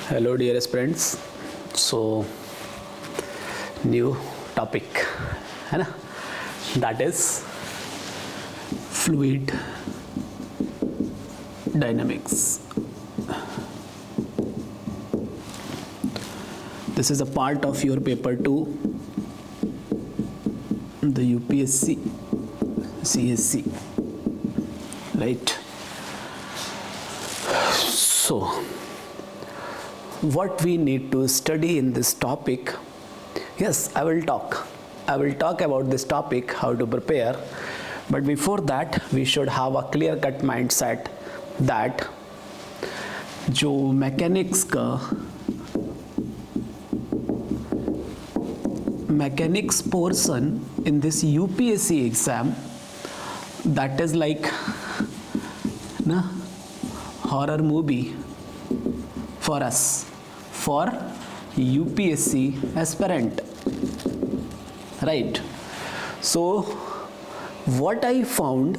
Hello dear friends. So new topic है ना, that is fluid dynamics. This is a part of your paper 2, the UPSC CSC, right? So what we need to study in this topic, yes, I will talk about this topic, how to prepare, but before that we should have a clear cut mindset that जो mechanics portion in this UPSC exam, that is like na horror movie for us, for UPSC aspirant, right? So what I found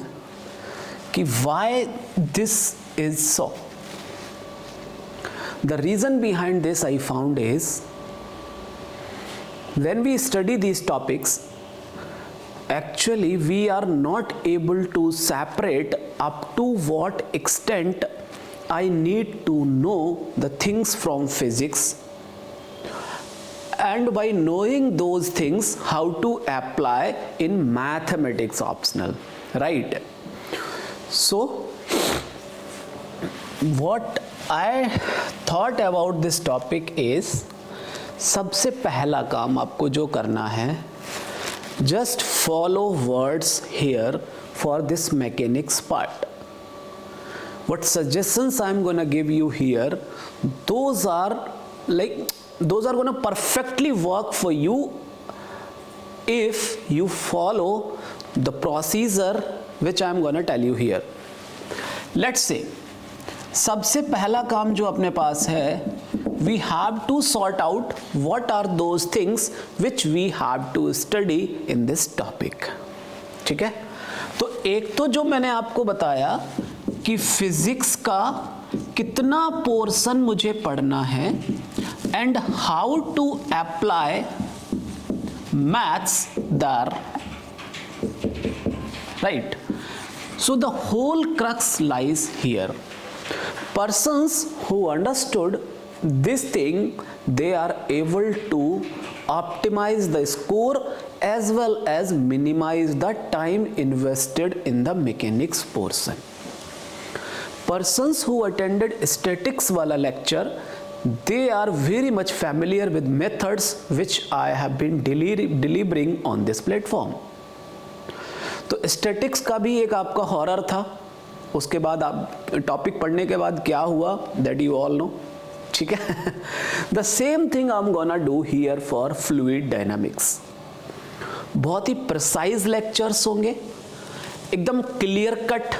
कि why this is so, the reason behind this I found is when we study these topics, actually we are not able to separate up to what extent I need to know the things from physics, and by knowing those things how to apply in mathematics optional, right? So what I thought about this topic is, सबसे पहला काम आपको जो करना है, just follow words here for this mechanics part. What suggestions I'm gonna give you here, those are gonna perfectly work for you if you follow the procedure which I'm gonna tell you here. Let's say सबसे पहला काम जो अपने पास है, we have to sort out what are those things which we have to study in this topic. ठीक है, तो एक तो जो मैंने आपको बताया कि फिजिक्स का कितना पोर्शन मुझे पढ़ना है and how to apply maths there, right? So the whole crux lies here. Persons who understood this thing, they are able to optimize the score as well as minimize the time invested in the mechanics portion. Persons who attended statics wala lecture, they are very much familiar with methods which I have been delivering on this platform. तो statics का भी एक आपका horror था, उसके बाद आप topic पढ़ने के बाद क्या हुआ दैट यू ऑल नो, ठीक है? The same thing I am gonna do here for fluid dynamics. बहुत ही प्रिसाइज लेक्चर्स होंगे, एकदम क्लियर कट.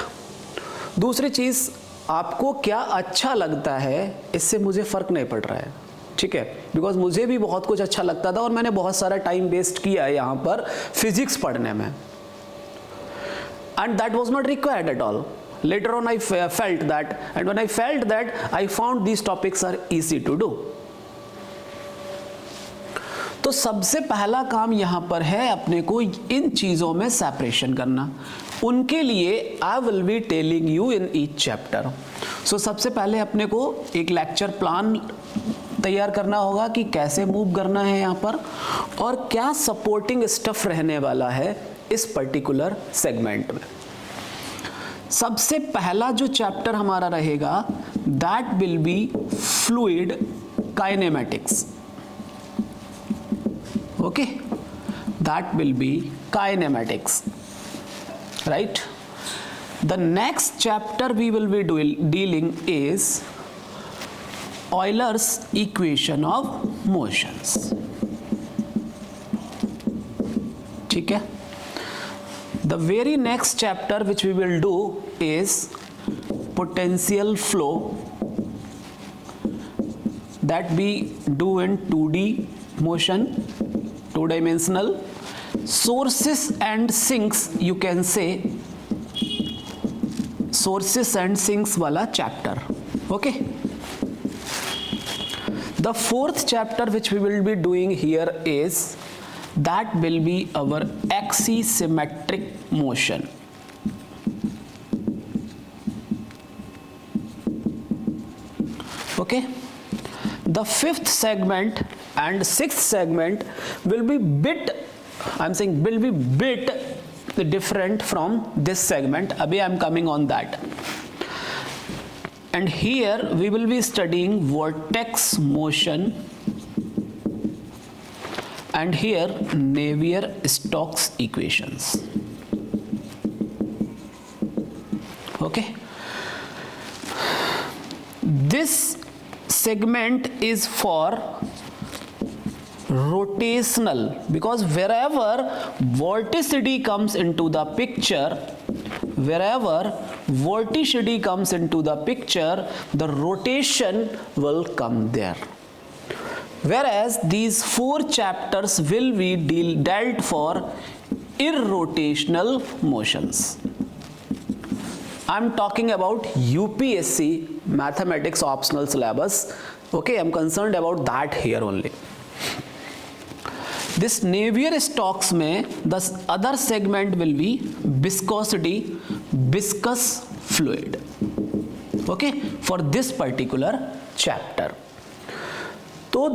दूसरी चीज़, आपको क्या अच्छा लगता है इससे मुझे फ़र्क नहीं पड़ रहा है, ठीक है? बिकॉज मुझे भी बहुत कुछ अच्छा लगता था और मैंने बहुत सारा टाइम वेस्ट किया है यहाँ पर फिजिक्स पढ़ने में, and that was not required at all. Later on I felt that, and when I felt that, I found these topics are easy to do. तो सबसे पहला काम यहाँ पर है अपने को इन चीज़ों में सेपरेशन करना. उनके लिए I will be telling you in each chapter. So सबसे पहले अपने को एक लेक्चर प्लान तैयार करना होगा कि कैसे मूव करना है यहाँ पर और क्या सपोर्टिंग स्टफ रहने वाला है इस पर्टिकुलर सेगमेंट में. सबसे पहला जो चैप्टर हमारा रहेगा, that will be fluid kinematics. Okay, that will be kinematics, right? The next chapter we will be dealing is Euler's equation of motions. ठीक है? The very next chapter which we will do is potential flow, that we do in 2D motion, two-dimensional. Sources and sinks, you can say sources and sinks वाला chapter. Okay, The fourth chapter which we will be doing here is that will be our axisymmetric motion. Okay, the fifth segment and sixth segment will be bit different from this segment. Abhi I am coming on that. And here we will be studying vortex motion and here Navier-Stokes equations. Okay, this segment is for rotational, because wherever vorticity comes into the picture, the rotation will come there. Whereas these four chapters will be dealt for irrotational motions. I'm talking about UPSC mathematics optional syllabus. Okay, I'm concerned about that here only. This Navier-Stokes में the other segment will be viscosity, viscous fluid. Okay, for this particular chapter. तो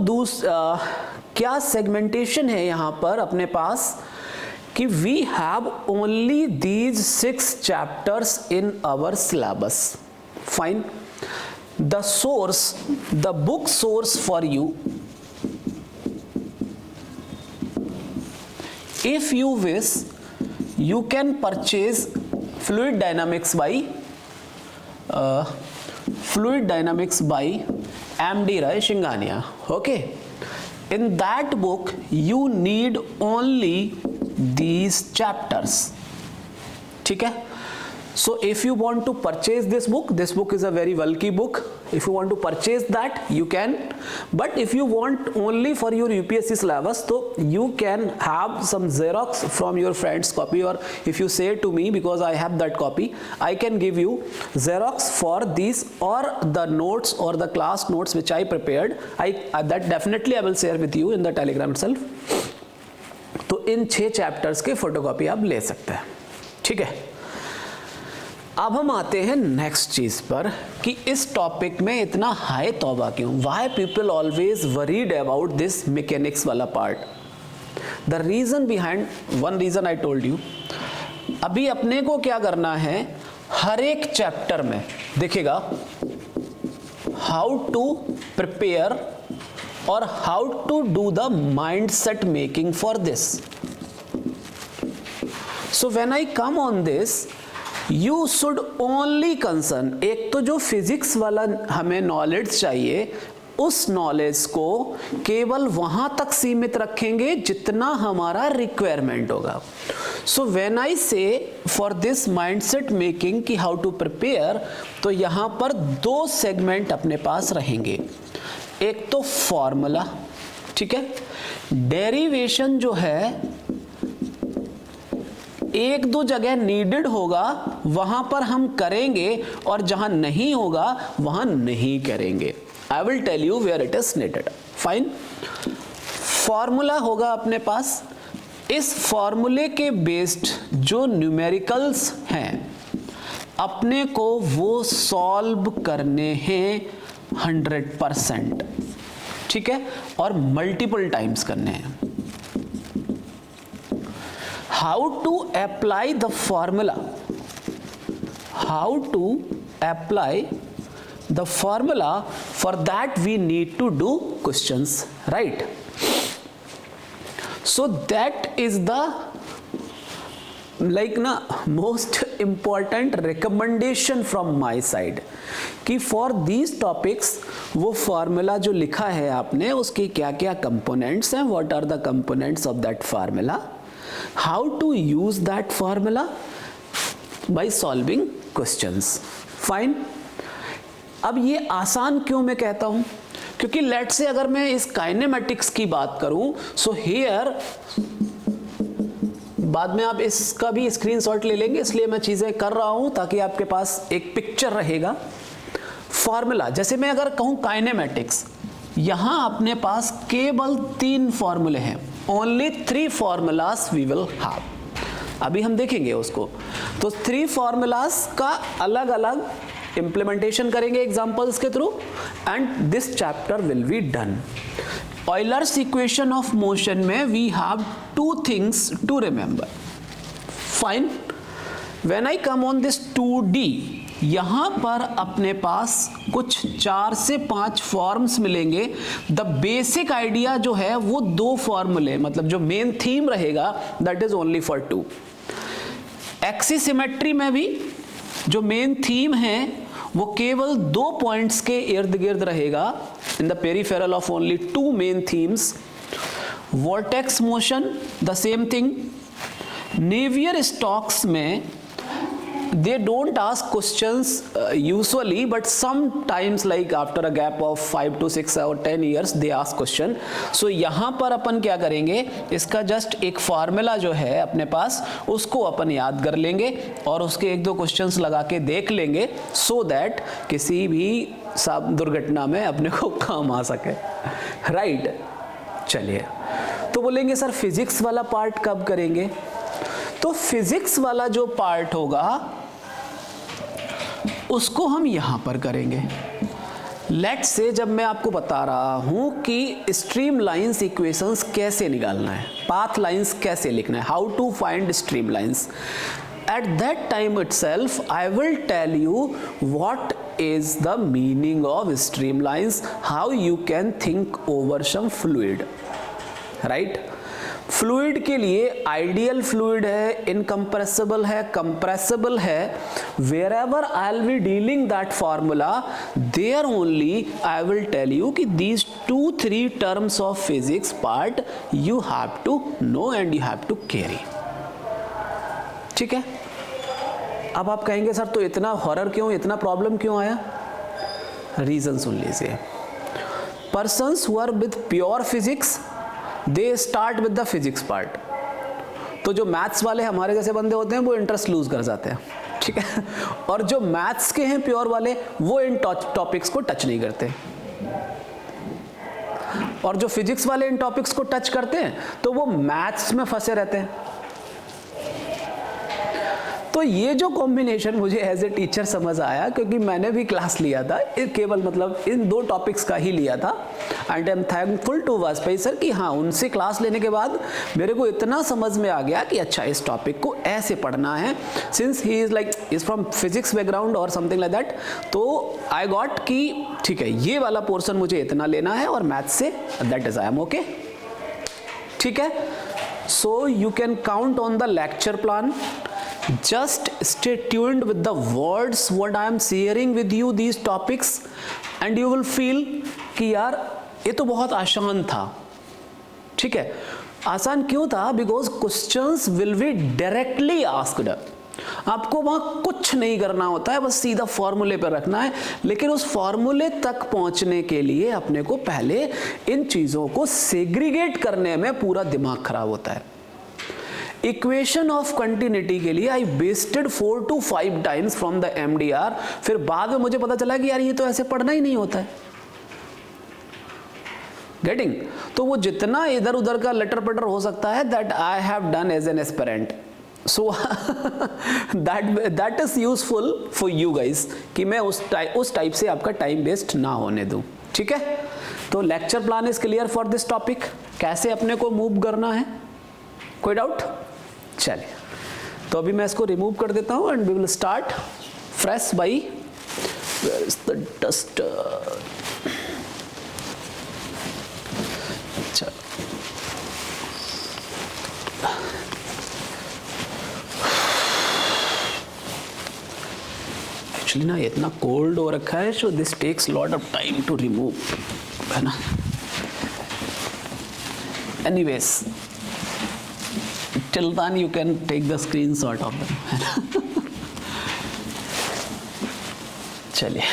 क्या segmentation है यहाँ पर अपने पास कि we have only these 6 chapters in our syllabus. Fine. The source, the book source for you, if you wish, you can purchase Fluid Dynamics by M.D. Ray Shingania. Okay, in that book you need only these chapters. ठीक है? So if you want to purchase this book is a very bulky book. If you want to purchase that, you can. But if you want only for your UPSC syllabus, so you can have some Xerox from your friend's copy, or if you say to me, because I have that copy, I can give you Xerox for these, or the notes or the class notes which I prepared. That definitely I will share with you in the Telegram itself. तो इन 6 chapters के photocopy आप ले सकते हैं. ठीक है, अब हम आते हैं नेक्स्ट चीज पर कि इस टॉपिक में इतना हाई तौबा क्यों. Why people always worried about this mechanics वाला पार्ट. The reason behind, one reason I told you. अभी अपने को क्या करना है, हर एक चैप्टर में देखिएगा हाउ टू प्रिपेयर और how to do the mind set making for this. So when I come on this, you should only concern, एक तो जो फिजिक्स वाला हमें नॉलेज चाहिए, उस नॉलेज को केवल वहां तक सीमित रखेंगे जितना हमारा रिक्वायरमेंट होगा. सो व्हेन आई से फॉर दिस माइंडसेट मेकिंग कि हाउ टू प्रिपेयर, तो यहां पर 2 सेगमेंट अपने पास रहेंगे. एक तो फॉर्मूला, ठीक है, डेरिवेशन जो है 1-2 जगह नीडेड होगा, वहां पर हम करेंगे, और जहां नहीं होगा वहां नहीं करेंगे. I will tell you where it is needed. Fine. Formula होगा अपने पास. इस फॉर्मूले के बेस्ड जो न्यूमेरिकल्स हैं अपने को वो सॉल्व करने हैं 100%. ठीक है, और मल्टीपल टाइम्स करने हैं. How to apply the formula? How to apply the formula? For that we need to do questions, right? So that is the most important recommendation from my side कि for these topics वो formula जो लिखा है आपने, उसके क्या क्या components हैं, what are the components of that formula, how to use that formula by solving questions. Fine. अब ये आसान क्यों मैं कहता हूं, क्योंकि लेट से अगर मैं इस काइनेमेटिक्स की बात करूं, सो हियर बाद में आप इसका भी स्क्रीनशॉट ले लेंगे, इसलिए मैं चीजें कर रहा हूं ताकि आपके पास एक पिक्चर रहेगा. फॉर्मूला, जैसे मैं अगर कहूं काइनेमेटिक्स, यहां अपने पास केवल 3 फॉर्मूले हैं, only 3 formulas we will have. अभी हम देखेंगे उसको। तो 3 फॉर्मूलाज का अलग अलग इंप्लीमेंटेशन करेंगे एग्जांपल्स के थ्रू, and this chapter will be done. Euler's equation of motion में we have 2 things to remember. Fine, when I come on this 2D, यहां पर अपने पास कुछ 4 से 5 फॉर्म्स मिलेंगे। द बेसिक आइडिया जो है वो 2 फॉर्मूले, मतलब जो मेन थीम रहेगा दैट इज ओनली फॉर 2। एक्सिसिमेट्री में भी जो मेन थीम है वो केवल 2 पॉइंट्स के इर्द गिर्द रहेगा, in the peripheral of only 2 main themes. Vortex motion the same thing. Navier stocks में they don't ask questions usually, but sometimes like after a gap of 5 to 6 or 10 years they ask question. So यहाँ पर अपन क्या करेंगे, इसका just एक formula जो है अपने पास उसको अपन याद कर लेंगे और उसके 1-2 क्वेश्चंस लगा के देख लेंगे, so that किसी भी दुर्घटना में अपने को काम आ सके, राइट? चलिए, तो बोलेंगे सर फिजिक्स वाला पार्ट कब करेंगे? तो फिजिक्स वाला जो पार्ट होगा उसको हम यहां पर करेंगे। लेट्स से जब मैं आपको बता रहा हूं कि स्ट्रीम लाइंस इक्वेशंस कैसे निकालना है, पाथ लाइंस कैसे लिखना है, how to find stream lines, at that time itself I will tell you what is the meaning of streamlines, how you can think over some fluid, right? Fluid के लिए ideal fluid है, incompressible है, compressible है। Wherever I will be dealing that formula, there only I will tell you कि these 2-3 terms of physics part you have to know and you have to carry. ठीक है? अब आप कहेंगे sir तो इतना हॉरर क्यों, इतना प्रॉब्लम क्यों आया? रीजन सुन लीजिए। Persons who are with pure physics they start with the physics part. तो जो मैथ्स वाले हमारे जैसे बंदे होते हैं वो इंटरेस्ट लूज कर जाते हैं, ठीक है? और जो मैथ्स के हैं प्योर वाले वो इन टॉपिक्स को टच नहीं करते, और जो फिजिक्स वाले इन टॉपिक्स को टच करते हैं तो वो मैथ्स में फंसे रहते हैं। तो ये जो कॉम्बिनेशन मुझे एज ए टीचर समझ आया, क्योंकि मैंने भी क्लास लिया था, केवल मतलब इन 2 टॉपिक्स का ही लिया था, and I am thankful to Vajpayee sir कि हाँ, उनसे क्लास लेने के बाद मेरे को इतना समझ में आ गया कि अच्छा इस टॉपिक को ऐसे पढ़ना है, since he is like is from physics background और समथिंग लाइक दैट। तो आई गॉट कि ठीक है, ये वाला पोर्शन मुझे इतना लेना है और math say that is I am okay. ठीक है? So you can count on the lecture plan. Just stay tuned with the words what I am sharing with you these topics, and you will feel कि यार ये तो बहुत आसान था। ठीक है? आसान क्यों था? Because questions will be directly asked. आपको वहां कुछ नहीं करना होता है, बस सीधा फॉर्मूले पर रखना है, लेकिन उस फॉर्मूले तक पहुंचने के लिए अपने को पहले इन चीजों को सेग्रीगेट करने में पूरा दिमाग खराब होता है। इक्वेशन ऑफ कंटिन्यूटी के लिए I wasted 4 to 5 times from the MDR, फिर बाद में मुझे पता चला कि यार ये तो ऐसे पढ़ना ही नहीं होता है। गेटिंग? तो वो जितना इधर उधर का लटर पटर हो सकता है that I have done as an aspirant, so that is useful for you guys कि मैं उस टाइप से आपका टाइम वेस्ट ना होने दूं। ठीक है? तो lecture plan is clear for this topic, कैसे अपने को मूव करना है? कोई डाउट? चलिए, तो अभी मैं इसको रिमूव कर देता हूं and we will start fresh by where is the duster. चलो, एक्चुअली ना इतना कोल्ड हो रखा है, so this takes lot of time to remove, है ना? Anyways, till then you can take the screenshot of them. चलिए,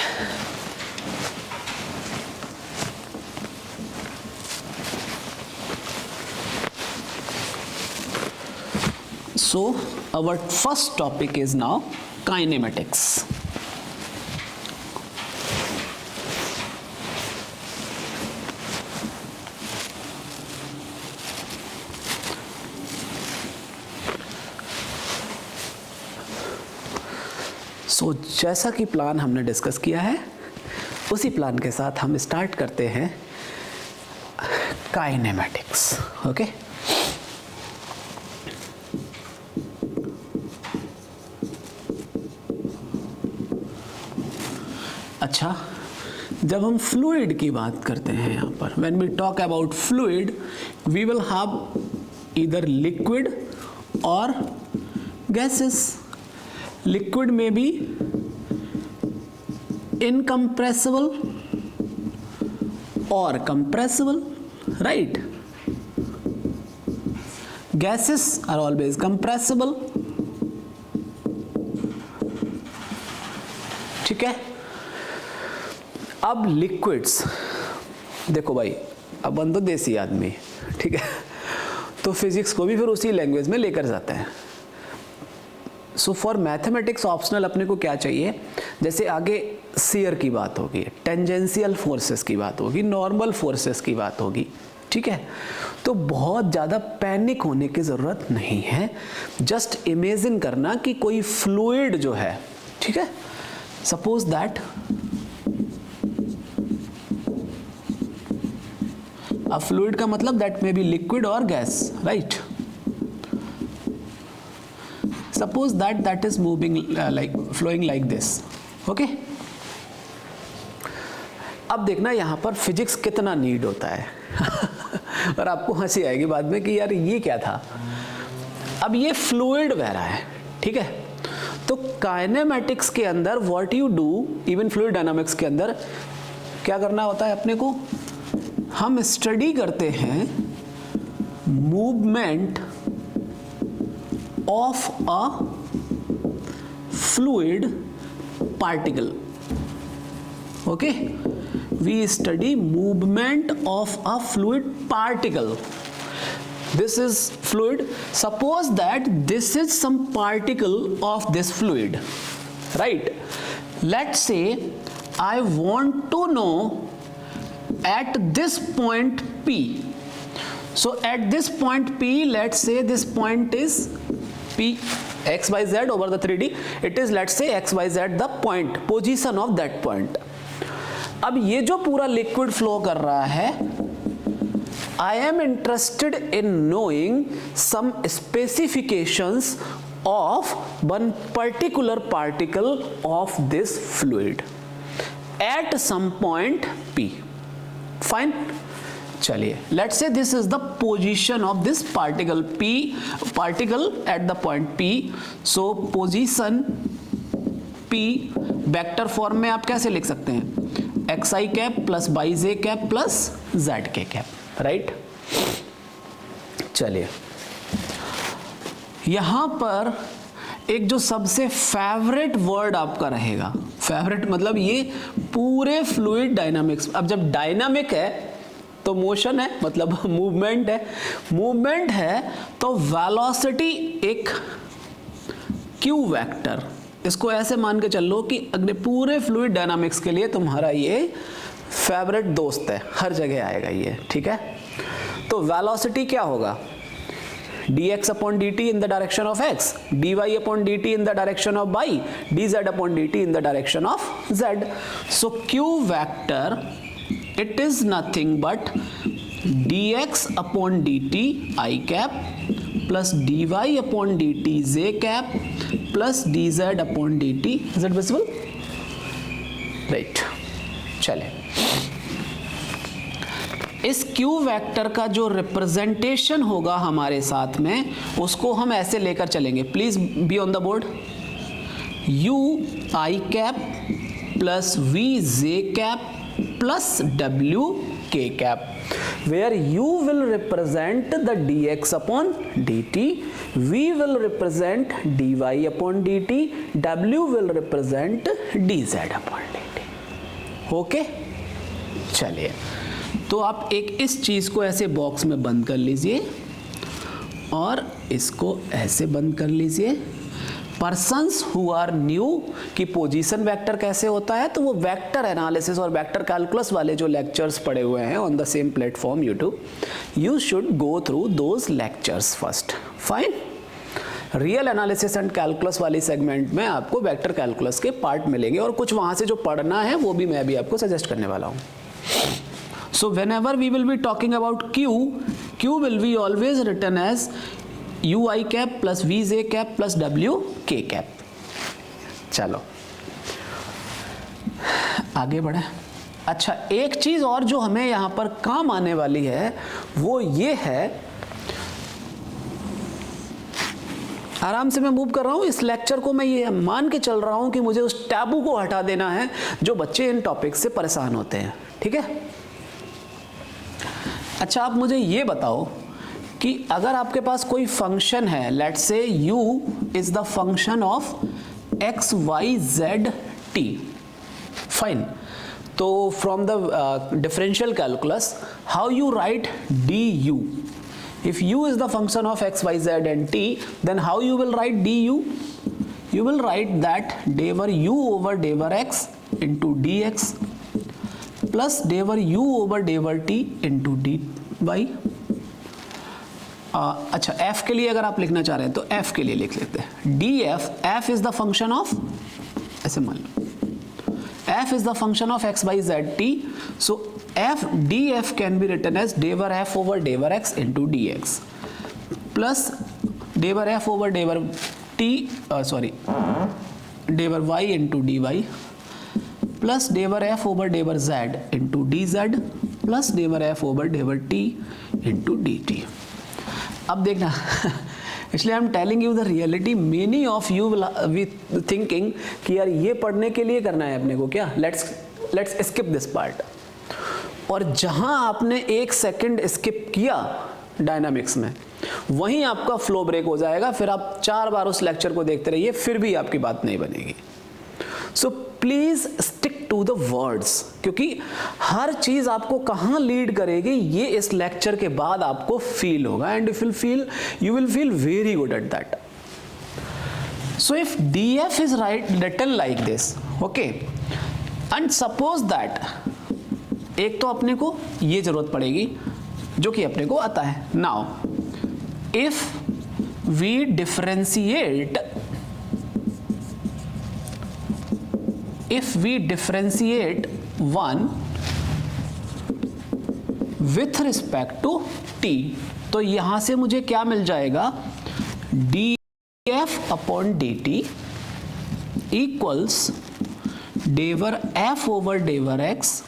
so our first topic is now kinematics. सो जैसा कि प्लान हमने डिस्कस किया है, उसी प्लान के साथ हम स्टार्ट करते हैं काइनेमेटिक्स. ओके, अच्छा, जब हम फ्लूइड की बात करते हैं यहाँ पर, when we talk about fluid, we will have either liquid और गैसेस. लिक्विड में भी इनकम्प्रेसिबल और compressible, right. gases are always compressible. ठीक है. अब लिक्विड्स देखो भाई, अपन तो देसी आदमी, ठीक है, तो फिजिक्स को भी फिर उसी लैंग्वेज में लेकर जाते हैं. सो फॉर मैथमेटिक्स ऑप्शनल अपने को क्या चाहिए, जैसे आगे शियर की बात होगी, टेंजेंशियल फोर्सेस की बात होगी, नॉर्मल फोर्सेस की बात होगी, ठीक है. तो बहुत ज़्यादा पैनिक होने की ज़रूरत नहीं है. जस्ट इमेजिन करना कि कोई फ्लूइड जो है, ठीक है, सपोज दैट अ फ्लूइड का मतलब दैट मे बी लिक्विड और gas, right. Suppose that is moving like flowing like this. Okay, अब देखना यहाँ पर फिजिक्स कितना नीड होता है और आपको हंसी आएगी बाद में कि यार ये क्या था. अब ये फ्लूइड बह रहा है, ठीक है. तो काइनेमेटिक्स के अंदर what you do, even fluid dynamics के अंदर क्या करना होता है अपने को, हम स्टडी करते हैं movement of a fluid particle. Okay, we study movement of a fluid particle. This is fluid. Suppose that this is some particle of this fluid, right? Let's say I want to know at this point P. So at this point P, let's say this point is P, x y z over the 3D. It is, let's say, x y z the point, position of that point. अब ये जो पूरा liquid flow कर रहा है, I am interested in knowing some specifications of one particular particle of this fluid at some point P. Fine, चलिए, let's say this is the position of this particle P, particle at the point P. So position P vector form में आप कैसे लिख सकते हैं, x i cap plus y j cap plus z k cap, right. चलिए, यहां पर एक जो सबसे फेवरेट वर्ड आपका रहेगा, फेवरेट मतलब ये पूरे फ्लूइड डायनामिक्स. अब जब डायनामिक है तो मोशन है, मतलब मूवमेंट है. मूवमेंट है तो वेलोसिटी एक क्यू वेक्टर. इसको ऐसे मान के चल लो कि अगले पूरे फ्लूइड डायनामिक्स के लिए तुम्हारा ये फेवरेट दोस्त है, हर जगह आएगा ये, ठीक है. तो वेलोसिटी क्या होगा, dx upon dt in the direction of x, dy upon dt in the direction of y, dz upon dt in the direction of z. So q vector, it is nothing but dx upon dt I cap plus dy upon dt j cap plus dz upon dt. Is it visible? Right. चले, इस Q vector का जो representation होगा हमारे साथ में, उसको हम ऐसे लेकर चलेंगे. Please be on the board. U I cap plus V J cap plus W K cap, where U will represent the dx upon dt, V will represent dy upon dt, W will represent dz upon dt. Okay, चलिए, तो आप एक इस चीज को ऐसे box में बंद कर लीजिए और इसको ऐसे बंद कर लीजिए. पर्सन्स हु आर न्यू कि पोजीशन वेक्टर कैसे होता है, तो वो वेक्टर एनालिसिस और वेक्टर कैलकुलस वाले जो लेक्चर्स पड़े हुए हैं on the same platform YouTube, you should go through those lectures first. Fine. Real analysis and calculus वाली सेगमेंट में आपको वेक्टर कैलकुलस के पार्ट मिलेंगे और कुछ वहाँ से जो पढ़ना है वो भी मैं अभी आपको सजेस्ट करने वाला हूँ. So whenever we will be talking about Q will be always written as UI cap plus VJ cap plus WK cap. चलो आगे बढ़े. अच्छा, एक चीज और जो हमें यहां पर काम आने वाली है वो ये है, आराम से मैं मूव कर रहा हूं इस लेक्चर को, मैं ये मान के चल रहा हूं कि मुझे उस टैबू को हटा देना है जो बच्चे इन टॉपिक से परेशान होते हैं. ठीक है. अच्छा, आप मुझे ये बताओ कि अगर आपके पास कोई फंक्शन है, let's say u is the function of x y z t, fine. तो from the differential calculus how you write du? If u is the function of x, y, z and t, then how you will write du? You will write that derivative u over derivative x into dx plus derivative u over derivative t into dy. अच्छा, f के लिए अगर आप लिखना चाह रहे हैं तो f के लिए लिख लेते हैं df. f is the function of, ऐसे मान लो f is the function of x, y, z, t. So f df can be written as derivative f over derivative x into dx plus derivative f over derivative t, derivative y into dy plus derivative f over derivative z into dz plus derivative f over derivative t into dt. अब देखना इसलिए I am telling you the reality. Many of you will be thinking कि यार ये पढ़ने के लिए करना है अपने को क्या, लेट्स स्किप दिस पार्ट. और जहां आपने एक सेकंड स्किप किया डायनामिक्स में, वहीं आपका फ्लो ब्रेक हो जाएगा. फिर आप 4 बार उस लेक्चर को देखते रहिए, फिर भी आपकी बात नहीं बनेगी. So please stick to the words, क्योंकि हर चीज आपको कहां लीड करेगी ये इस लेक्चर के बाद आपको फील होगा. And you will feel very good at that. So if df is written like this, okay, and suppose that, एक तो अपने को ये जरूरत पड़ेगी जो कि अपने को आता है. Now if we differentiate one with respect to t, तो यहां से मुझे क्या मिल जाएगा, df upon dt equals dow f over dow x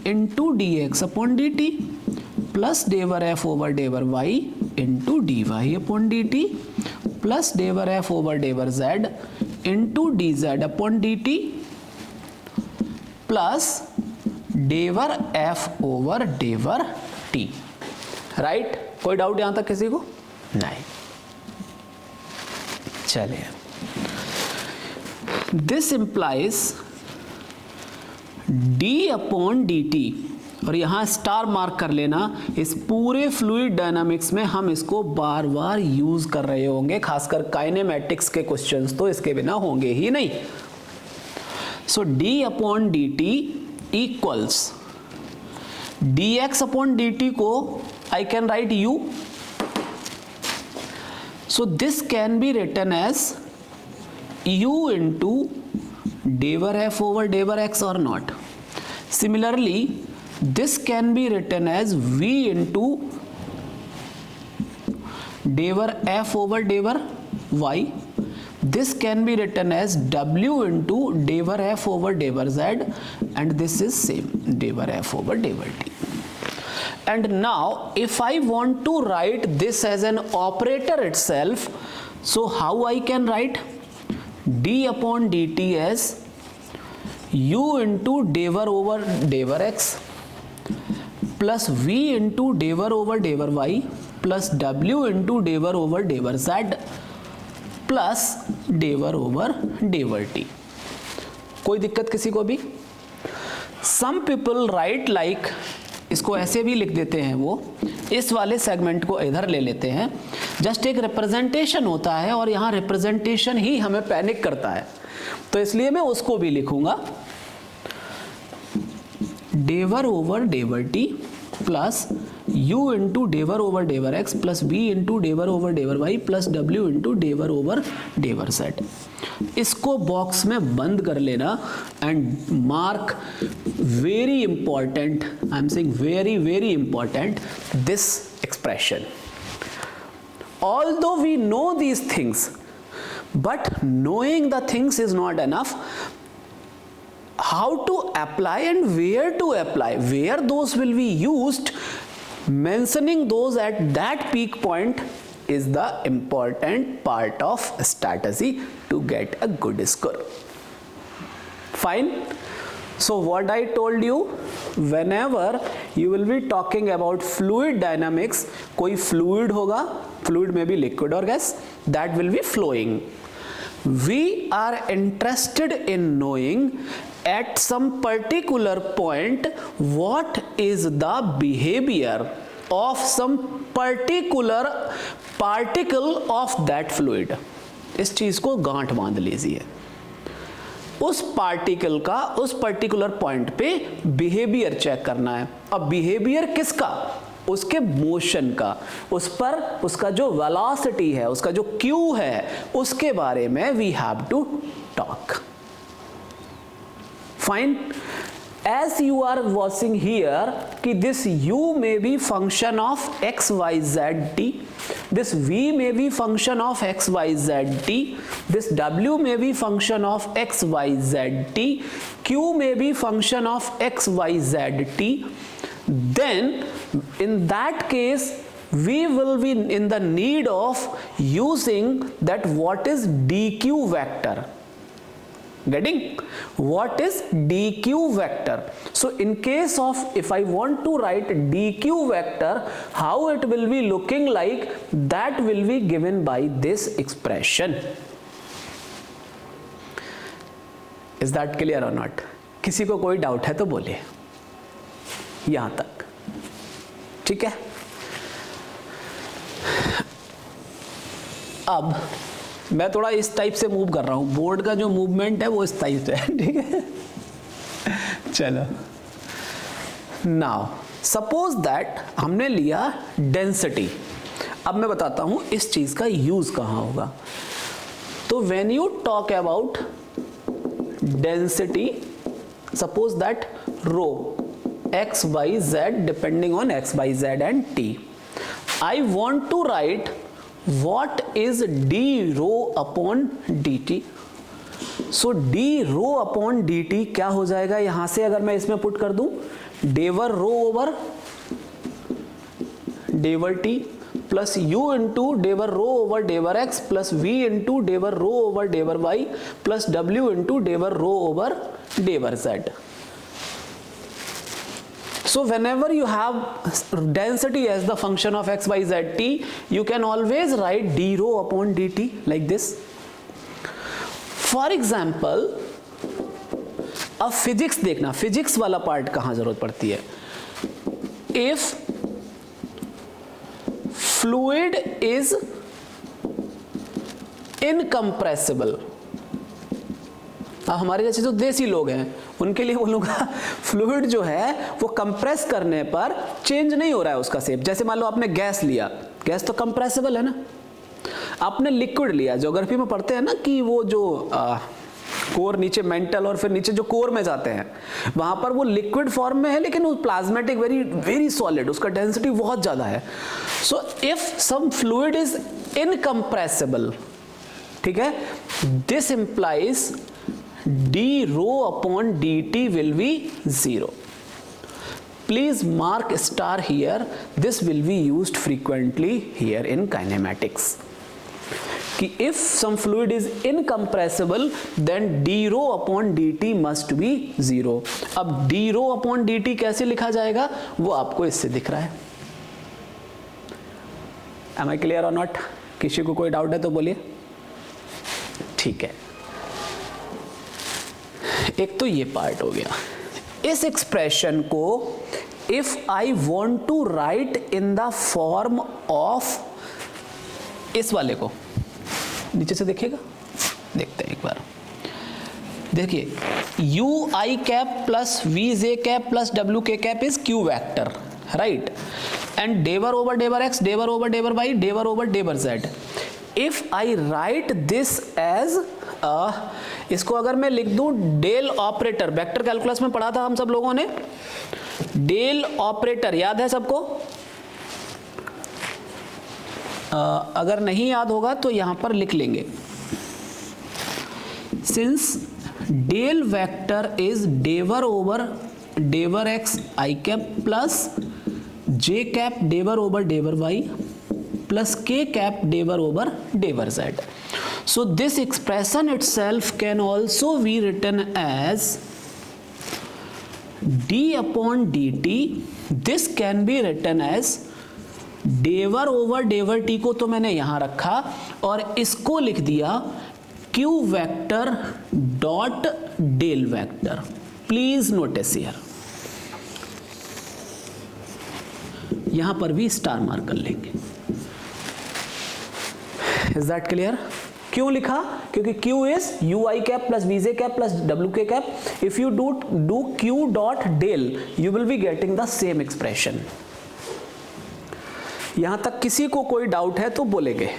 into dx upon dt plus dow f over dow y into dy upon dt plus dow f over dow z into dz upon dt plus dow f over dow t. Right? कोई doubt यहां तक किसी को? नहीं. चलिए, this implies d upon dt, और यहां star mark कर लेना. इस पूरे फ्लूइड डायनामिक्स में हम इसको बार बार यूज कर रहे होंगे, खासकर काइनेमैटिक्स के क्वेश्चंस तो इसके बिना होंगे ही नहीं. सो d upon dt equals dx upon dt को I can write u. So this can be written as u into dever f over dever x or not. Similarly, this can be written as v into dever f over dever y. This can be written as w into dever f over dever z, and this is same dever f over dever t. And now if I want to write this as an operator itself, so how I can write d upon dt as u into dever over dever x plus v into dever over dever y plus w into dever over dever z plus dever over dever t. कोई दिक्कत किसी को भी? Some people write like, इसको ऐसे भी लिख देते हैं, वो इस वाले सेगमेंट को इधर ले लेते हैं. जस्ट एक रिप्रेजेंटेशन होता है और यहाँ रिप्रेजेंटेशन ही हमें पैनिक करता है, तो इसलिए मैं उसको भी लिखूंगा dow over डेवर t plus u into dow over dow x plus v into dow over dow y plus w into dow over dow z. इसको बॉक्स में बंद कर लेना and mark very important, I am saying very very important, this expression. Although we know these things, but knowing the things is not enough. How to apply and where to apply, where those will be used, mentioning those at that peak point is the important part of strategy to get a good score. Fine. So what I told you, whenever you will be talking about fluid dynamics, कोई fluid होगा, fluid may be liquid or gas, that will be flowing. We are interested in knowing at some particular point what is the behavior of some particular particle of that fluid. इस चीज को गांठ बांध लीजिए। उस particle का उस particular point पे बिहेवियर चेक करना है। अब बिहेवियर किसका? उसके मोशन का, उस पर उसका जो वेलोसिटी है, उसका जो क्यू है, उसके बारे में we have to talk. Fine. As you are watching here कि this u may be function of x y z t, this v may be function of x y z t, this w may be function of x y z t, q may be function of x y z t, then in that case we will be in the need of using that what is dq vector. Getting what is dq vector? So in case of if I want to write dq vector, how it will be looking like, that will be given by this expression. Is that clear or not? किसी को कोई doubt है तो बोलिए यहां तक, ठीक है। अब मैं थोड़ा इस टाइप से मूव कर रहा हूं, बोर्ड का जो मूवमेंट है वो इस टाइप से है, ठीक है। चलो, नाउ सपोज दैट हमने लिया डेंसिटी। अब मैं बताता हूं इस चीज का यूज कहां होगा। तो when you talk about density, suppose that rho x y z depending on x y z and t, I want to write what is d rho upon dt. so d rho upon dt क्या हो जाएगा यहां से, अगर मैं इसमें put कर दूं dow rho over dow t plus u into dow rho over dow x plus v into dow rho over dow y plus w into dow rho over dow z. So whenever you have density as the function of x, y, z, t, you can always write d rho upon dt like this. For example, अब physics देखना, physics वाला part कहां जरूरत पड़ती है। If fluid is incompressible, हमारे जैसे जो देसी लोग हैं उनके लिए बोलूंगा फ्लूइड जो है वो कंप्रेस करने पर चेंज नहीं हो रहा है उसका शेप। जैसे मान लो आपने गैस लिया, गैस तो कंप्रेसिबल है ना। आपने लिक्विड लिया, ज्योग्राफी में पढ़ते हैं ना कि वो जो कोर नीचे मेंटल और फिर नीचे जो कोर में जाते हैं वहां पर वो लिक्विड फॉर्म में है, लेकिन वो प्लाज्मेटिक वेरी वेरी सॉलिड, उसका डेंसिटी बहुत ज्यादा है। So if some fluid is incompressible, ठीक है, this implies d rho upon dt will be 0. Please mark star here. This will be used frequently here in kinematics. कि if some fluid is incompressible, then d rho upon dt must be 0. अब d rho upon dt कैसे लिखा जाएगा वो आपको इससे दिख रहा है। Am I clear or not? किसी को कोई डाउट है तो बोलिए, ठीक है। एक तो ये पार्ट हो गया। इस एक्सप्रेशन को if I want to write in the form of, इस वाले को नीचे से देखिएगा, देखते हैं एक बार, देखिए u i cap plus v j cap plus w k cap is q vector, right? And dever over dever x, dever over dever y, dever over dever z. If I write this as इसको अगर मैं लिख दूं del operator, vector calculus में पढ़ा था हम सब लोगों ने, डेल ऑपरेटर याद है सबको? अगर नहीं याद होगा तो यहां पर लिख लेंगे. Since del vector is dow over dow x i cap plus j cap dow over dow y plus k cap dow over dow z. So this expression itself can also be written as d upon dt. This can be written as dow over डेवर t को तो मैंने यहां रखा और इसको लिख दिया q vector dot del vector. Please notice here, यहां पर भी स्टार मार्क कर लेंगे. Is that clear? क्यों लिखा? क्योंकि Q is u i cap plus v j cap plus डब्ल्यू k cap. If you do Q dot del you will be getting the same expression. यहां तक किसी को कोई डाउट है तो बोलेंगे.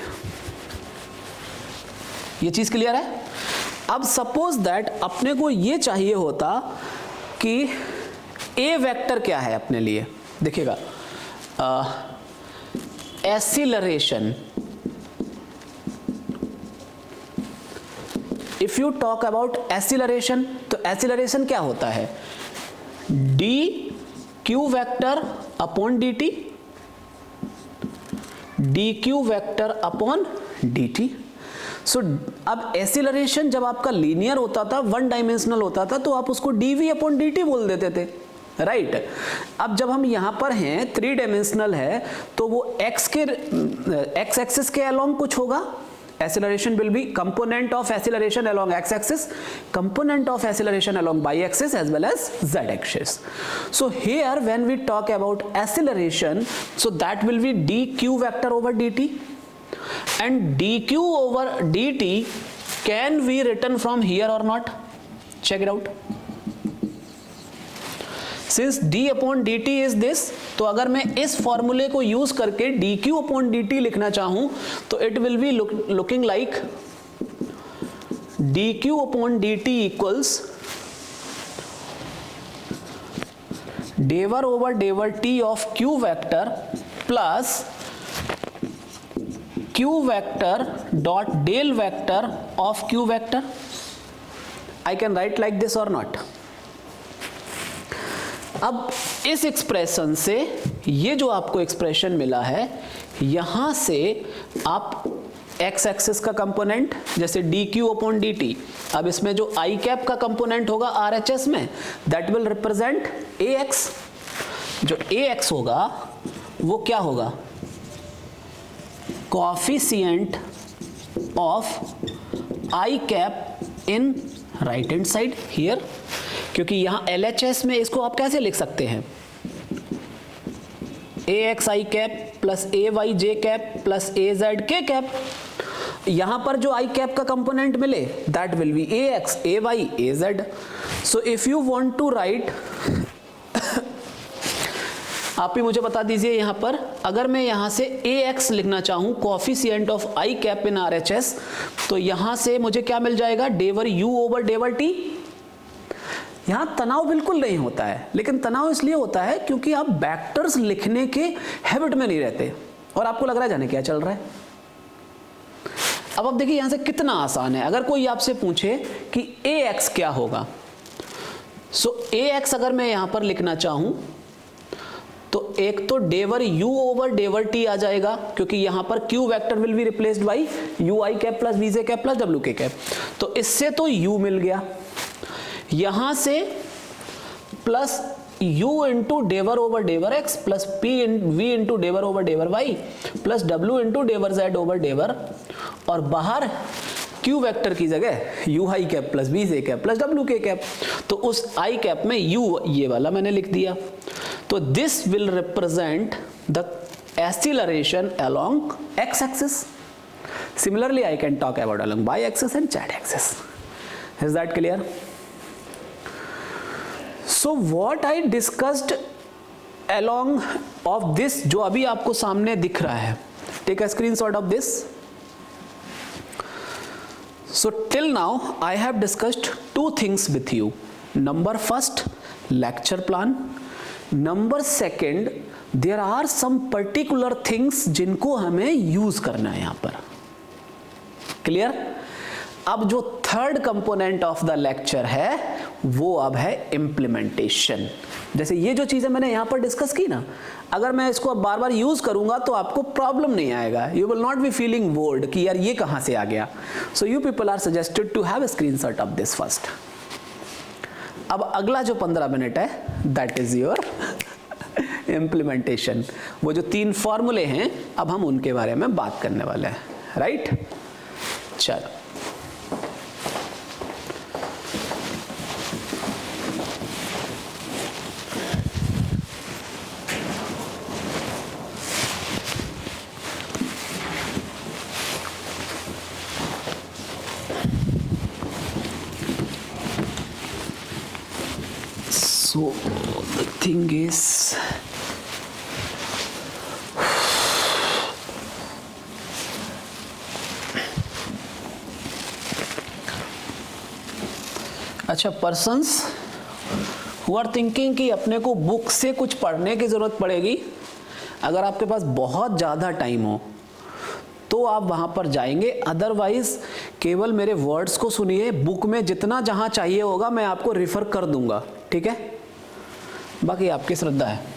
ये चीज क्लियर है? अब सपोज दैट अपने को ये चाहिए होता कि ए वेक्टर क्या है अपने लिए. देखिएगा, acceleration. If you talk about acceleration तो एक्सीलरेशन क्या होता है? D q vector upon d t, d q vector upon d t. So अब एक्सीलरेशन जब आपका लीनियर होता था, वन डायमेंशनल होता था, तो आप उसको डीवी अपॉन डी टी बोल देते थे, राइट? अब जब हम यहां पर हैं, थ्री डायमेंशनल है, तो वो एक्स एक्सिस के अलोंग कुछ होगा. Acceleration will be component of acceleration along x-axis, component of acceleration along y-axis as well as z-axis. So here when we talk about acceleration, so that will be dq vector over dt, and dq over dt can be written from here or not? Check it out. Since d upon dt is this, तो अगर मैं इस फॉर्मूले को use करके dq upon dt लिखना चाहूं तो it will be looking like dq upon dt equals डेवर over डेवर t of q vector plus q vector dot del vector of q vector. I can write like this or not? अब इस expression से ये जो आपको expression मिला है, यहां से आप एक्स एक्सिस का कंपोनेंट जैसे D Q upon d T, अब इसमें जो आई कैप का कंपोनेंट होगा आर एच एस में, that will represent a x. जो ए एक्स होगा वो क्या होगा? Coefficient of I cap in right hand side here. क्योंकि यहां LHS में इसको आप कैसे लिख सकते हैं? A x i cap plus a y j cap plus a z k cap. यहां पर जो आई कैप का कंपोनेंट मिले that will be a x a y a z. So if you want to write, आप ही मुझे बता दीजिए यहां पर, अगर मैं यहां से ए एक्स लिखना चाहूं coefficient of I cap in RHS, तो यहां से मुझे क्या मिल जाएगा? डेवर यू ओवर डेवर टी. यहां तनाव बिल्कुल नहीं होता है, लेकिन तनाव इसलिए होता है क्योंकि आप वेक्टर्स लिखने के हैबिट में नहीं रहते और आपको लग रहा है जाने क्या चल रहा है. अब देखिए यहां से कितना आसान है. अगर कोई आपसे पूछे कि ए एक्स क्या होगा, सो ए एक्स अगर मैं यहां पर लिखना चाहूं तो एक तो डेवर यू ओवर डेवर टी आ जाएगा, क्योंकि यहां पर q vector will be replaced by u i cap plus v j cap plus डब्ल्यू के कैप. तो इससे तो यू मिल गया, यहां से plus u into dow over dow x plus v into dow over dow y plus w into dow z over dow, और बाहर q वेक्टर की जगह u i cap plus v j cap plus w k cap. तो उस i cap में u ये वाला मैंने लिख दिया. तो this will represent the acceleration along x axis. Similarly I can talk about along y axis and z axis. Is that clear? So what I discussed along of this जो अभी आपको सामने दिख रहा है, take a screenshot of this. So till now I have discussed two things with you. Number first, lecture plan. Number second, there are some particular things जिनको हमें use करना है यहाँ पर. क्लियर? अब जो third component of the lecture है वो अब है इम्प्लीमेंटेशन. जैसे ये जो चीजें मैंने यहां पर डिस्कस की ना, अगर मैं इसको अब बार बार यूज करूंगा तो आपको प्रॉब्लम नहीं आएगा. You will not be feeling bored कि यार ये कहां से आ गया. So you people are suggested to have a screenshot of this first. अब अगला जो 15 मिनट है दैट इज योर इम्प्लीमेंटेशन. वो जो 3 फॉर्मूले हैं अब हम उनके बारे में बात करने वाले हैं. राइट? चलो. So the thing is, अच्छा, पर्सन्स हु आर थिंकिंग कि अपने को बुक से कुछ पढ़ने की ज़रूरत पड़ेगी, अगर आपके पास बहुत ज़्यादा टाइम हो तो आप वहाँ पर जाएंगे. अदरवाइज केवल मेरे वर्ड्स को सुनिए. बुक में जितना जहाँ चाहिए होगा मैं आपको रिफ़र कर दूंगा. ठीक है? बाकी आपकी श्रद्धा है.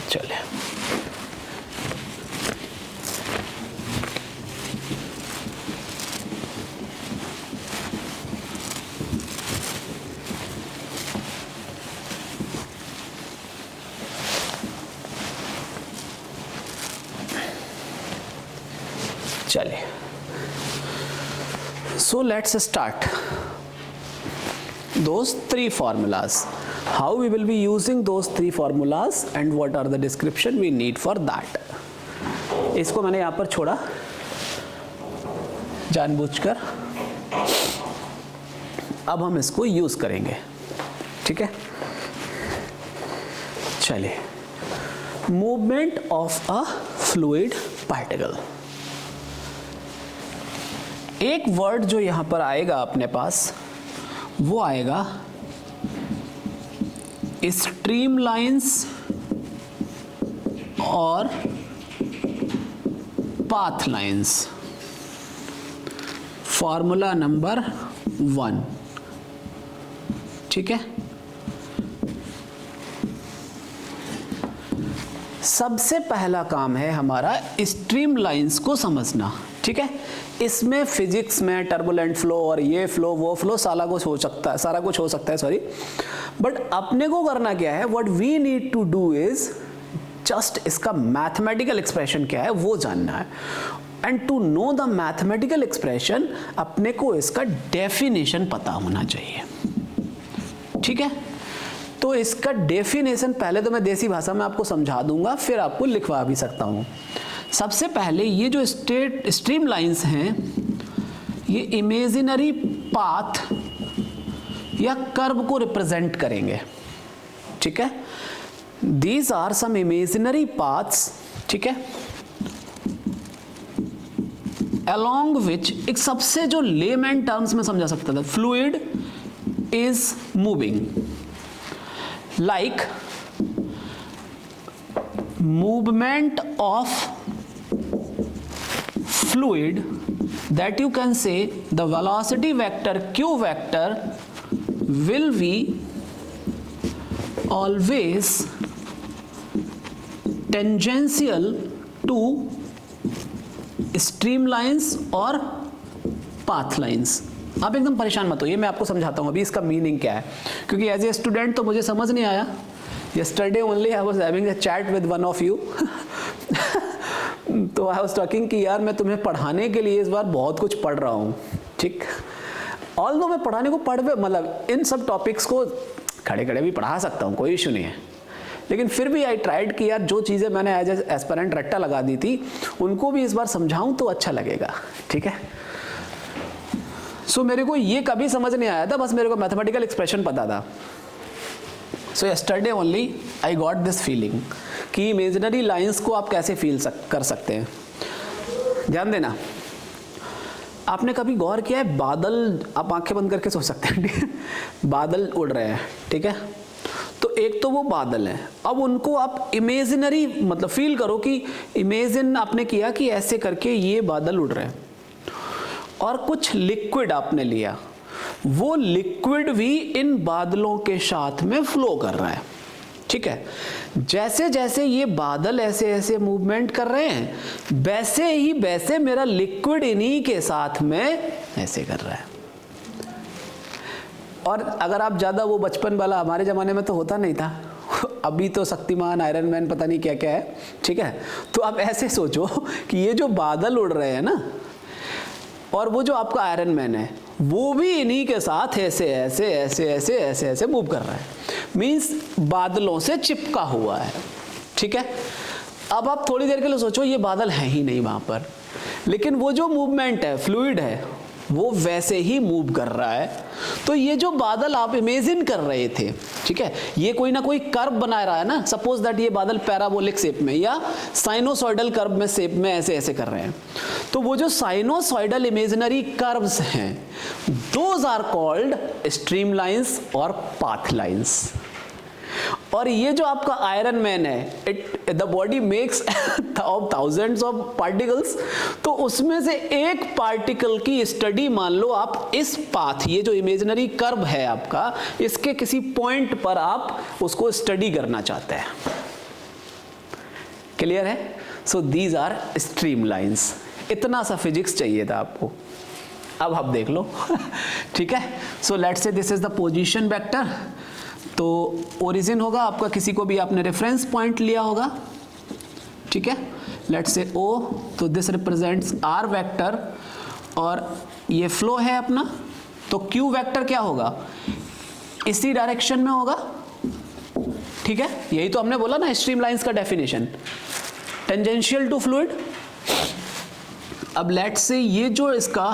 चलिए. चलिए. So let's start those 3 formulas. How we will be using those 3 formulas and what are the description we need for that. इसको मैंने यहाँ पर छोड़ा जानबूझकर. अब हम इसको यूज करेंगे. ठीक है? चलिए. Movement of a fluid particle. एक वर्ड जो यहां पर आएगा अपने पास वो आएगा स्ट्रीमलाइंस और पाथ लाइंस. Formula number 1. ठीक है? सबसे पहला काम है हमारा स्ट्रीमलाइंस को समझना. ठीक है? इसमें फिजिक्स में टर्बुलेंट फ्लो और ये फ्लो वो फ्लो सारा कुछ हो सकता है सॉरी. बट अपने को करना क्या है, what we need to do is just इसका मैथमेटिकल एक्सप्रेशन क्या है वो जानना है. And to know the mathematical expression अपने को इसका डेफिनेशन पता होना चाहिए. ठीक है? तो इसका डेफिनेशन पहले तो मैं देसी भाषा में आपको समझा दूंगा, फिर आपको लिखवा भी सकता हूं. सबसे पहले ये जो स्ट्रीम लाइंस हैं ये इमेजिनरी पाथ या कर्व को रिप्रेजेंट करेंगे. ठीक है? These are some imaginary paths. ठीक है? along which एक सबसे जो लेमैन टर्म्स में समझा सकता था, fluid is moving. Like movement of fluid, that you can say the velocity vector q vector will be always tangential to streamlines और path lines. आप एकदम परेशान मत होइए, मैं आपको समझाता हूँ अभी इसका मीनिंग क्या है, क्योंकि एज ए स्टूडेंट तो मुझे समझ नहीं आया. Yesterday only I was having a chat with one of you. तो I was talking कि यार मैं तुम्हें पढ़ाने के लिए इस बार बहुत कुछ पढ़ रहा हूँ. ठीक? ऑल्दो मैं पढ़ाने को मतलब इन सब टॉपिक्स को खड़े खड़े भी पढ़ा सकता हूँ, कोई इशू नहीं है. लेकिन फिर भी आई ट्राइड कि यार जो चीज़ें मैंने एज एस्पिरेंट रट्टा लगा दी थी उनको भी इस बार समझाऊं तो अच्छा लगेगा, ठीक है। सो मेरे को ये कभी समझ नहीं आया था, बस मेरे को मैथमेटिकल एक्सप्रेशन पता था। सो yesterday only I got this feeling कि इमेजिनरी लाइंस को आप कैसे फील कर सकते हैं। ध्यान देना, आपने कभी गौर किया है बादल, आप आंखें बंद करके सोच सकते हैं, ठीक है, बादल उड़ रहे हैं, ठीक है, तो एक तो वो बादल है, अब उनको आप इमेजिनरी मतलब फील करो कि इमेजिन आपने किया कि ऐसे करके ये बादल उड़ रहे हैं, और कुछ लिक्विड आपने लिया, वो लिक्विड भी इन बादलों के साथ में फ्लो कर रहा है, ठीक है। जैसे जैसे ये बादल ऐसे ऐसे मूवमेंट कर रहे हैं वैसे मेरा लिक्विड इन्हीं के साथ में ऐसे कर रहा है। और अगर आप ज़्यादा वो बचपन वाला, हमारे ज़माने में तो होता नहीं था, अभी तो शक्तिमान, आयरन मैन, पता नहीं क्या क्या है, ठीक है, तो आप ऐसे सोचो कि ये जो बादल उड़ रहे हैं ना, और वो जो आपका आयरन मैन है वो भी इन्हीं के साथ ऐसे ऐसे ऐसे ऐसे ऐसे ऐसे मूव कर रहा है, मीन्स बादलों से चिपका हुआ है, ठीक है। अब आप थोड़ी देर के लिए सोचो ये बादल है ही नहीं वहां पर, लेकिन वो जो मूवमेंट है, फ्लूइड है, वो वैसे ही मूव कर रहा है। तो ये जो बादल आप इमेजिन कर रहे थे, ठीक है, ये कोई ना कोई कर्व बना रहा है ना, सपोज दैट ये बादल पैराबोलिक शेप में या साइनोसॉइडल कर्व में शेप में ऐसे ऐसे कर रहे हैं, तो वो जो साइनोसॉइडल इमेजिनरी कर्व्स हैं, दोज आर कॉल्ड स्ट्रीमलाइंस और पाथ लाइंस। और ये जो आपका आयरन मैन है, the body makes thousands of particles, तो उसमें से एक पार्टिकल की स्टडी मान लो आप इस पाथ, ये जो इमेजिनरी कर्व है आपका, इसके किसी पॉइंट पर आप उसको स्टडी करना चाहते हैं। क्लियर है? So these are stream lines. इतना सा फिजिक्स चाहिए था आपको, अब आप देख लो ठीक है। So let's say this is the position vector, तो ओरिजिन होगा आपका, किसी को भी आपने रेफरेंस पॉइंट लिया होगा, ठीक है, लेट्स से ओ, तो दिस रिप्रेजेंट्स आर वेक्टर, और ये फ्लो है अपना, तो क्यू वेक्टर क्या होगा, इसी डायरेक्शन में होगा, ठीक है। यही तो हमने बोला ना स्ट्रीम लाइंस का डेफिनेशन, टेंजेंशियल टू फ्लूइड। अब लेट्स से ये जो इसका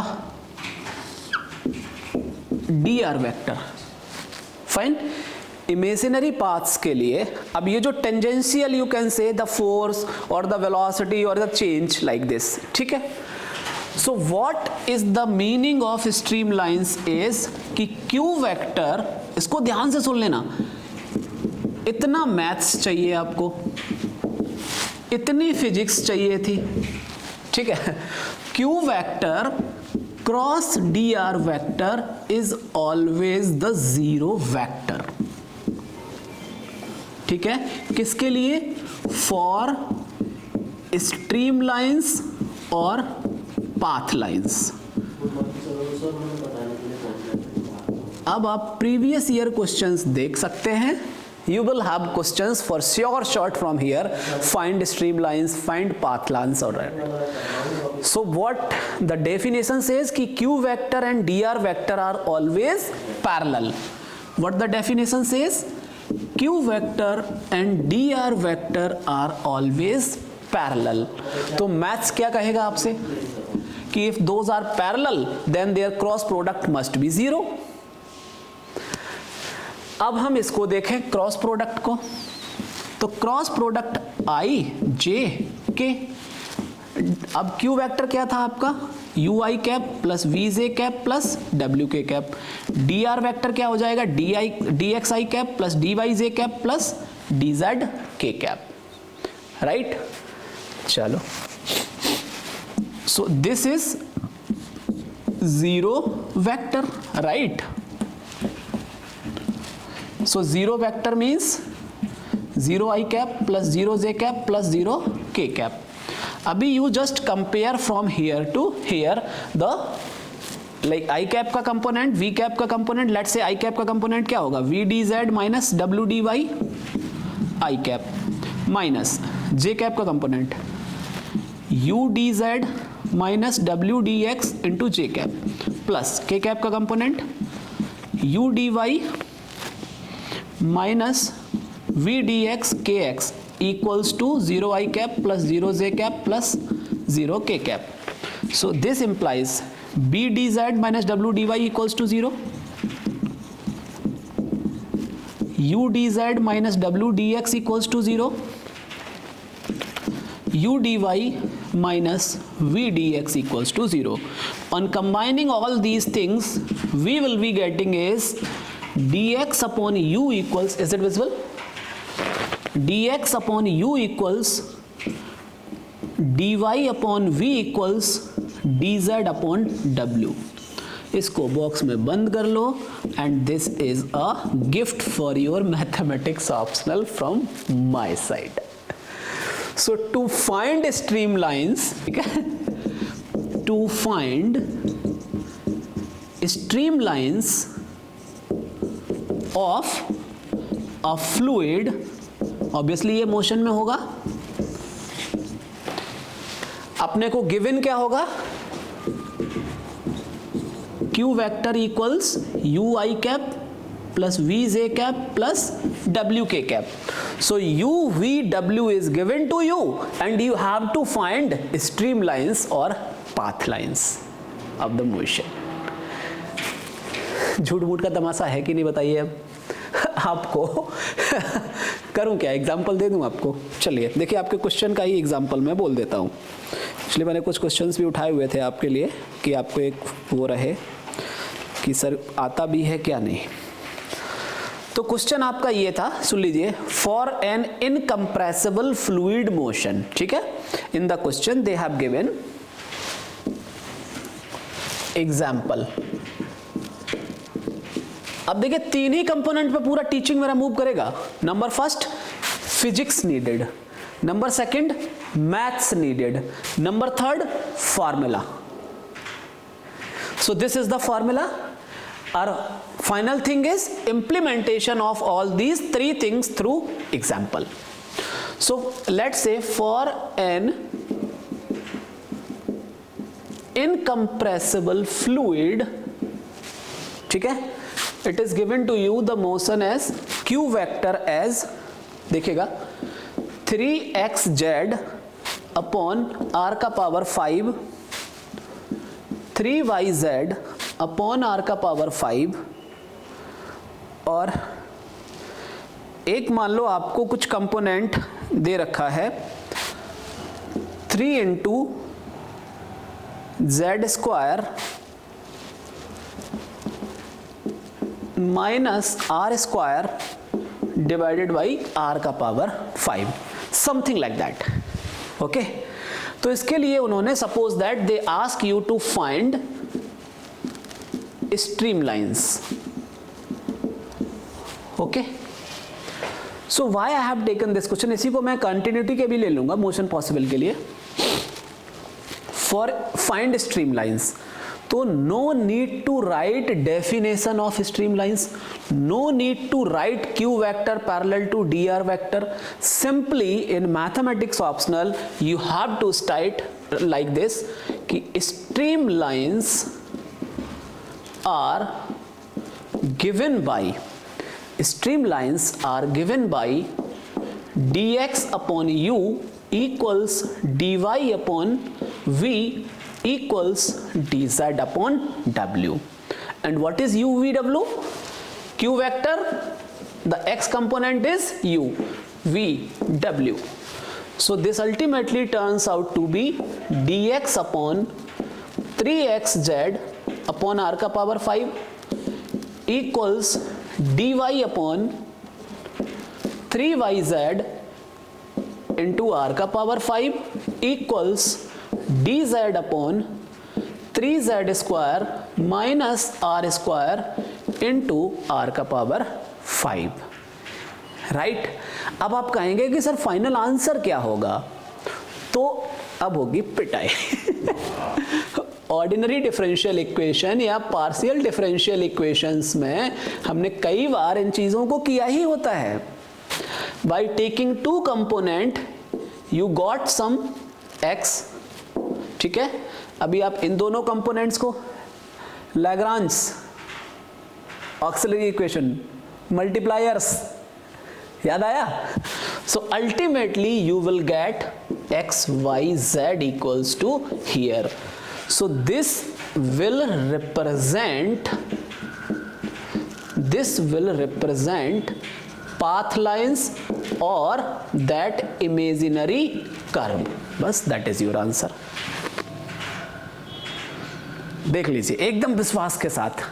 D r vector, fine, imaginary paths के लिए, अब ये जो टेंजेंशियल, यू कैन से द फोर्स और द वेलोसिटी और द चेंज लाइक दिस, ठीक है। So what is the meaning of stream lines is कि क्यू वेक्टर, इसको ध्यान से सुन लेना, इतना मैथ्स चाहिए आपको, इतनी फिजिक्स चाहिए थी, ठीक है। Q vector cross D r vector is always the zero vector, ठीक है, किसके लिए, फॉर स्ट्रीम लाइंस और पाथ लाइंस। अब आप प्रीवियस ईयर क्वेश्चंस देख सकते हैं, you will have questions for sure short from here, find streamlines, find path lines, all right. So what the definition says कि q vector and dr vector are always parallel. What the definition says, q vector and dr vector are always parallel. तो maths क्या कहेगा आपसे कि if those are parallel then their cross product must be zero. अब हम इसको देखें cross product को, तो क्रॉस प्रोडक्ट आई जे के, अब क्यू वेक्टर क्या था आपका, u i cap plus v j cap plus डब्ल्यू k cap, d r vector क्या हो जाएगा, d x i cap plus d y j cap plus d z k cap, right. चलो, so this is zero vector, right. So zero vector means zero I cap plus zero j cap plus zero k cap. अभी you just compare from here to here the like I cap का component, V cap का component, let's say I cap का component क्या होगा, V d z minus W d y I cap minus J cap का component U d z minus W d x into J cap plus K cap का component U d y minus v dx kx equals to 0 I cap plus 0 j cap plus 0 k cap. So this implies b dz minus w dy equals to 0, u dz minus w dx equals to 0, u dy minus v dx equals to 0. On combining all these things, we will be getting is dx upon u equals, is it visible? dx upon u equals dy upon v equals dz upon w. इसको box में बंद कर लो and this is a gift for your mathematics optional from my side. So to find streamlines, ठीक है, to find streamlines of a fluid, obviously ये motion में होगा, अपने को गिवन क्या होगा, q vector equals u I cap plus v j cap plus w k cap. So u v w is given to you and you have to find streamlines or path lines of the motion. झूठ मूठ का तमाशा है कि नहीं बताइए. अब आपको करूं क्या, एग्जाम्पल दे दूं आपको? चलिए देखिए, आपके क्वेश्चन का ही एग्जाम्पल मैं बोल देता हूं. इसलिए मैंने कुछ क्वेश्चंस भी उठाए हुए थे आपके लिए कि आपको एक वो रहे कि सर आता भी है क्या नहीं. तो क्वेश्चन आपका ये था, सुन लीजिए, for an incompressible fluid motion, ठीक है. In the question they have given example. अब देखिए, तीन ही कंपोनेंट पे पूरा टीचिंग मेरा मूव करेगा. Number first physics needed, number second maths needed, number third formula. So this is the formula. Our final thing is implementation of all these three things through example. So let's say for an incompressible fluid, ठीक है, it is given to you the motion as q vector as, देखिएगा, 3xz upon r का power 5, 3yz upon r का power 5, और एक मान लो आपको कुछ कंपोनेंट दे रखा है 3 into z square minus r square divided by r का power 5, something like that. Okay, तो इसके लिए उन्होंने suppose that they ask you to find streamlines. Okay, so why I have taken this question, इसी को मैं कंटिन्यूटी के भी ले लूंगा मोशन पॉसिबल के लिए. फॉर फाइंड स्ट्रीमलाइंस, तो no need to write definition of streamlines, no need to write q vector parallel to dr vector. Simply in mathematics optional you have to start like this कि streamlines are given by, streamlines are given by dx upon u equals dy upon v equals dz upon w. And what is u v w? Q vector, the x component is u, v w. So this ultimately turns out to be dx upon 3xz upon r का power 5 equals dy upon 3yz into r का power 5 equals dz upon 3z square minus r square into r का power 5. Right. अब आप कहेंगे कि sir final answer क्या होगा, तो अब होगी पिटाई. ऑर्डिनरी डिफरेंशियल इक्वेशन या पार्शियल डिफरेंशियल इक्वेशंस में हमने कई बार इन चीजों को किया ही होता है. By taking two component you got some x, ठीक है. अभी आप इन दोनों कंपोनेंट्स को लैग्रांज ऑक्सिलरी इक्वेशन, मल्टीप्लायर्स, याद आया? So ultimately you will get x y z equals to here. So this will represent path lines or that imaginary curve. बस that is your answer. देख लीजिए एकदम विश्वास के साथ.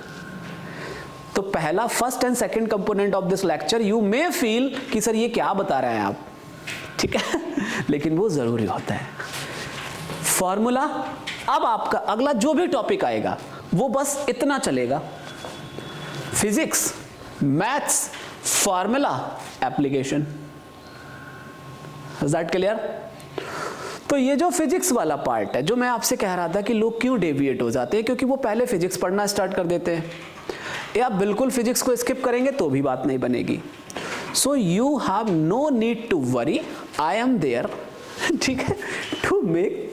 तो पहला first and second component of this lecture you may feel कि सर ये क्या बता रहे हैं आप, ठीक है, लेकिन वो जरूरी होता है. फॉर्मूला, अब आपका अगला जो भी टॉपिक आएगा वो बस इतना चलेगा, physics, maths, formula, application. Is that clear? तो ये जो फिजिक्स वाला पार्ट है, जो मैं आपसे कह रहा था कि लोग क्यों डेविएट हो जाते हैं, क्योंकि वो पहले फिजिक्स पढ़ना स्टार्ट कर देते हैं, या बिल्कुल फिजिक्स को स्किप करेंगे तो भी बात नहीं बनेगी. So you have no need to worry, I am there, ठीक है,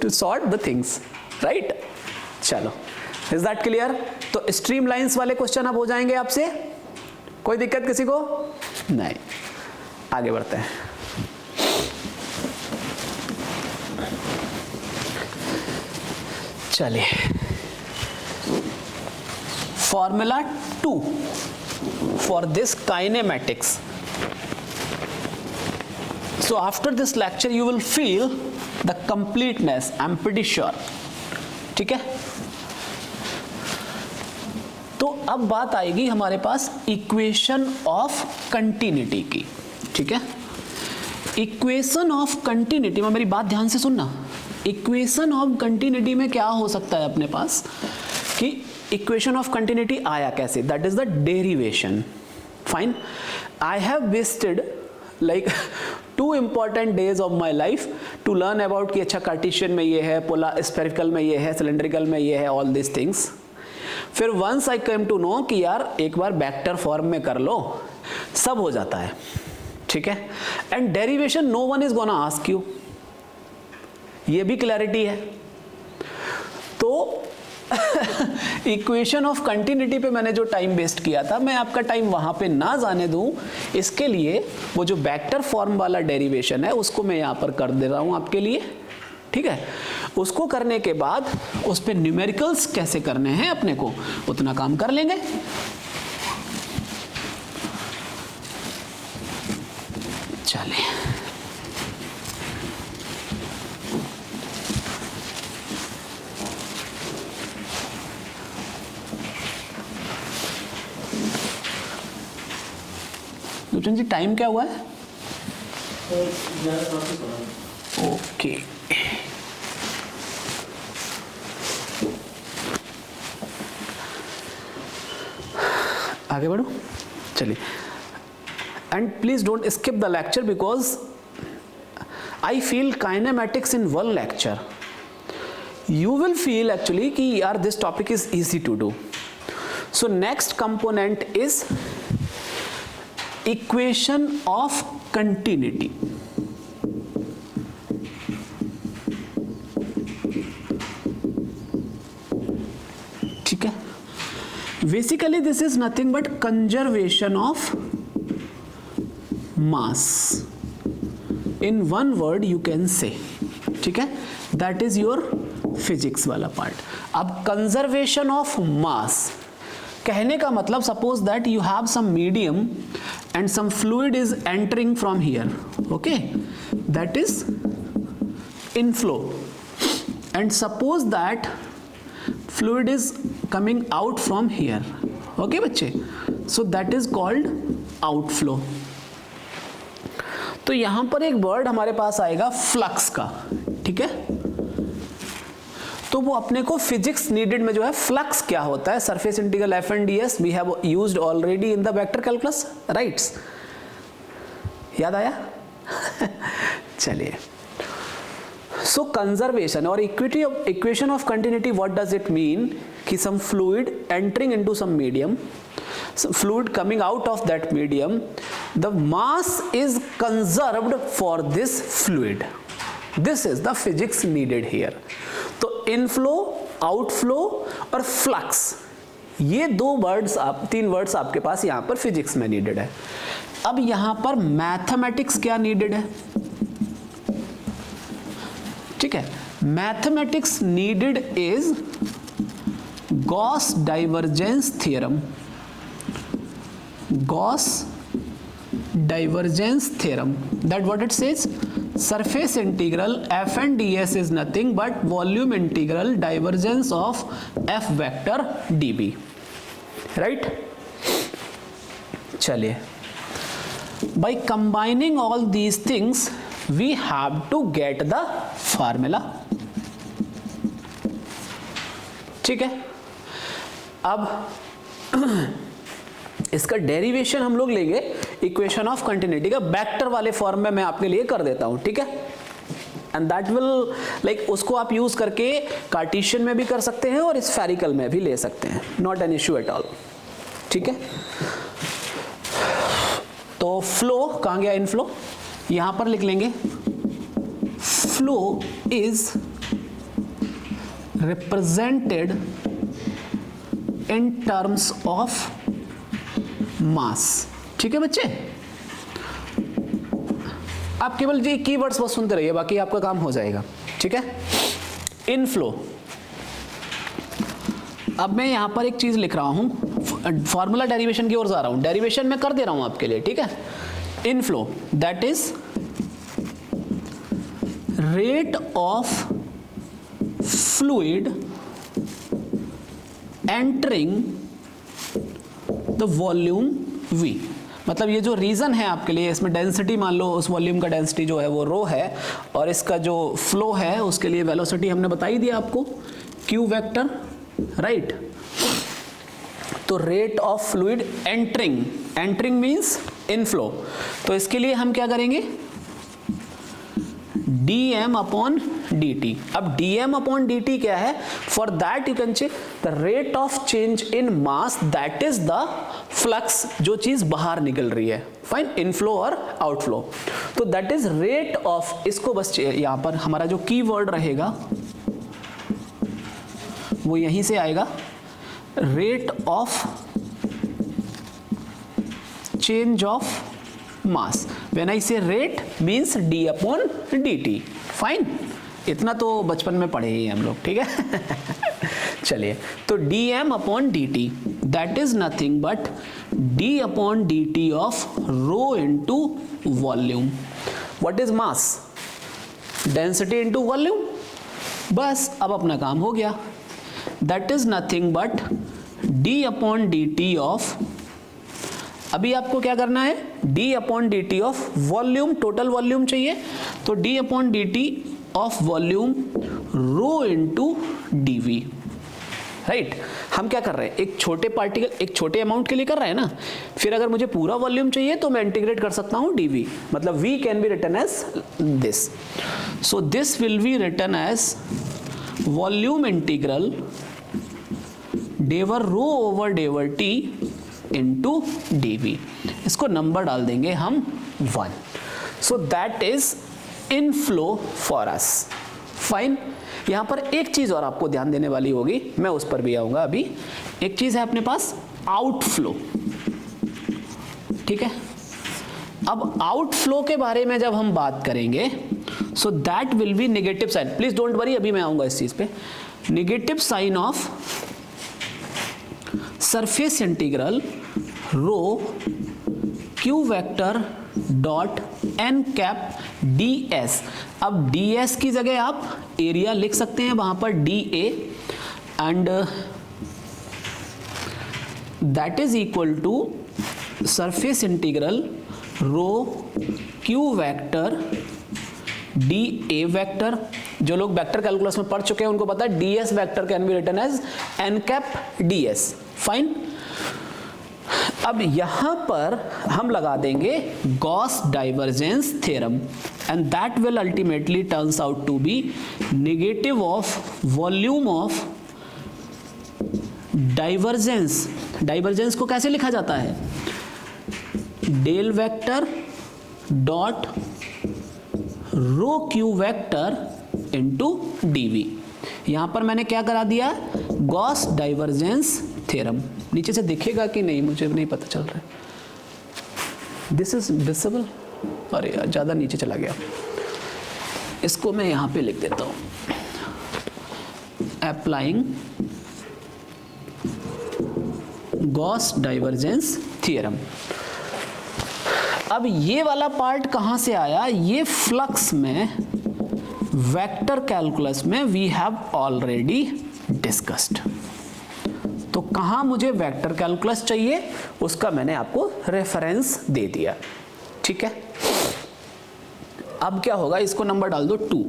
to sort the things, right? चलो, इज दैट क्लियर? तो स्ट्रीम लाइंस वाले क्वेश्चन अब हो जाएंगे आपसे, कोई दिक्कत किसी को नहीं. आगे बढ़ते हैं. चलिए, formula 2 for this kinematics. So after this lecture you will feel the completeness, I'm pretty sure. ठीक है? तो अब बात आएगी हमारे पास इक्वेशन ऑफ कंटिन्यूटी की, ठीक है? इक्वेशन ऑफ कंटिन्यूटी में मेरी बात ध्यान से सुनना. इक्वेशन ऑफ कंटिन्यूटी में क्या हो सकता है अपने पास कि इक्वेशन ऑफ कंटिन्यूटी आया कैसे, that is the derivation. Fine, I have wasted like 2 important days of my life to learn about कि अच्छा कार्टेशियन में ये है, पोलर स्फेरिकल में ये है, सिलेंड्रिकल में ये है, ऑल दिस थिंग्स. फिर once I came to know कि यार एक बार वेक्टर फॉर्म में कर लो, सब हो जाता है, ठीक है? And derivation no one is gonna ask you, ये भी क्लैरिटी है. तो इक्वेशन ऑफ कंटिन्यूटी पे मैंने जो टाइम वेस्ट किया था, मैं आपका टाइम वहां पे ना जाने दूं, इसके लिए वो जो वेक्टर फॉर्म वाला डेरिवेशन है उसको मैं यहां पर कर दे रहा हूं आपके लिए, ठीक है? उसको करने के बाद उस पे न्यूमेरिकल्स कैसे करने हैं अपने को, उतना काम कर लेंगे. चलिए, लुचन जी टाइम क्या हुआ है? ओके, आगे बढ़ो. चलिए, and please don't skip the lecture because I feel kinematics in 1 lecture you will feel actually कि यार this topic is easy to do. So next component is equation of continuity. ठीक है? Basically this is nothing but conservation of mass, in 1 word you can say, ठीक है? That is your physics वाला part. अब conservation of mass कहने का मतलब, suppose that you have some medium and some fluid is entering from here, okay, that is inflow, and suppose that fluid is coming out from here, okay बच्चे, so that is called outflow. तो यहां पर एक word हमारे पास आएगा flux का, ठीक है? तो वो अपने को फिजिक्स नीडेड में जो है फ्लक्स क्या होता है, surface integral f and d s we have used already in the vector calculus, rights? याद आया? चलिए, सो कंजर्वेशन और equation of continuity, what does it mean कि some fluid entering into some medium, fluid coming out of that medium, the mass is conserved for this fluid. This is the physics needed here. तो inflow, outflow और flux, ये 2 words 3 words आपके पास यहाँ पर physics में needed है. अब यहां पर मैथमेटिक्स क्या नीडेड है, ठीक है, mathematics needed is Gauss divergence theorem, Gauss divergence theorem, that what it says, surface integral f and ds is nothing but volume integral divergence of f vector dv, right? चलिए, by combining all these things we have to get the formula, ठीक है। अब इसका derivation हम लोग लेंगे equation of continuity का, vector वाले फॉर्म में मैं आपके लिए कर देता हूं, ठीक है। एंड दैट विल लाइक उसको आप यूज करके कार्टेशियन में भी कर सकते हैं और स्फेरिकल में भी ले सकते हैं, not an issue at all, ठीक है। तो फ्लो कहां गया, इनफ्लो, यहां पर लिख लेंगे flow is represented in terms of mass, ठीक है बच्चे। आप केवल ये कीवर्ड्स बस सुनते रहिए, बाकी आपका काम हो जाएगा, ठीक है। इनफ्लो, अब मैं यहां पर एक चीज लिख रहा हूं, फॉर्मूला डेरिवेशन की ओर जा रहा हूं, डेरिवेशन में कर दे रहा हूं आपके लिए, ठीक है। Inflow that is rate of fluid entering the volume v, मतलब ये जो रीजन है आपके लिए, इसमें डेंसिटी मान लो उस वॉल्यूम का डेंसिटी जो है वो रो है, और इसका जो फ्लो है उसके लिए वेलोसिटी हमने बता ही दिया आपको, q वेक्टर, राइट। तो rate of fluid entering, entering means inflow, तो इसके लिए हम क्या करेंगे, dm अपॉन dt। अब dm अपॉन dt क्या है, for that you can check the rate of change in mass, that is the flux, जो चीज बाहर निकल रही है, फाइन, इनफ्लो और आउटफ्लो, तो दैट इज रेट ऑफ, इसको बस यहां पर हमारा जो कीवर्ड रहेगा वो यहीं से आएगा, rate of change of mass, when I say rate means d upon dt, fine, इतना तो बचपन में पढ़े ही हम लोग, ठीक है। चलिए, तो dm upon dt that is nothing but d upon dt of rho into volume, what is mass, density into volume, बस अब अपना काम हो गया, that is nothing but d upon dt of, अभी आपको क्या करना है, d upon dt of volume, total volume चाहिए, तो d upon dt of volume rho into dv, right. हम क्या कर रहे हैं, एक छोटे पार्टिकल, एक छोटे अमाउंट के लिए कर रहे हैं ना, फिर अगर मुझे पूरा वॉल्यूम चाहिए तो मैं इंटीग्रेट कर सकता हूं dv, मतलब v can be written as this, so this will be written as volume integral dow rho over dow t into dv, इसको नंबर डाल देंगे हम 1, so that is inflow for us, fine. यहां पर एक चीज और आपको ध्यान देने वाली होगी, मैं उस पर भी आऊंगा अभी, एक चीज है अपने पास आउटफ्लो, ठीक है। अब आउटफ्लो के बारे में जब हम बात करेंगे, so that will be negative sign, please don't worry, अभी मैं आऊंगा इस चीज पे, negative sign of surface integral rho q vector dot n cap ds, अब ds की जगह आप एरिया लिख सकते हैं वहां पर dA, and that is equal to surface integral rho q vector dA vector, जो लोग वेक्टर कैलकुलस में पढ़ चुके हैं उनको पता है ds vector can be written as n cap ds, fine. अब यहां पर हम लगा देंगे Gauss divergence theorem, and that will ultimately turns out to be negative of volume of divergence, divergence को कैसे लिखा जाता है, del vector dot rho q vector into dv, यहां पर मैंने क्या करा दिया, गॉस डाइवर्जेंस थ्योरम, नीचे से दिखेगा कि नहीं मुझे नहीं पता चल रहा है, दिस इज विजिबल, अरे यार ज़्यादा नीचे चला गया, इसको मैं यहाँ पे लिख देता हूँ, अप्लाइंग गॉस डाइवर्जेंस थ्योरम। अब ये वाला पार्ट कहाँ से आया, ये फ्लक्स में वेक्टर कैलकुलस में वी हैव ऑलरेडी डिस्कस्ड। तो कहाँ मुझे वेक्टर कैलकुलस चाहिए उसका मैंने आपको रेफरेंस दे दिया, ठीक है। अब क्या होगा, इसको नंबर डाल दो 2,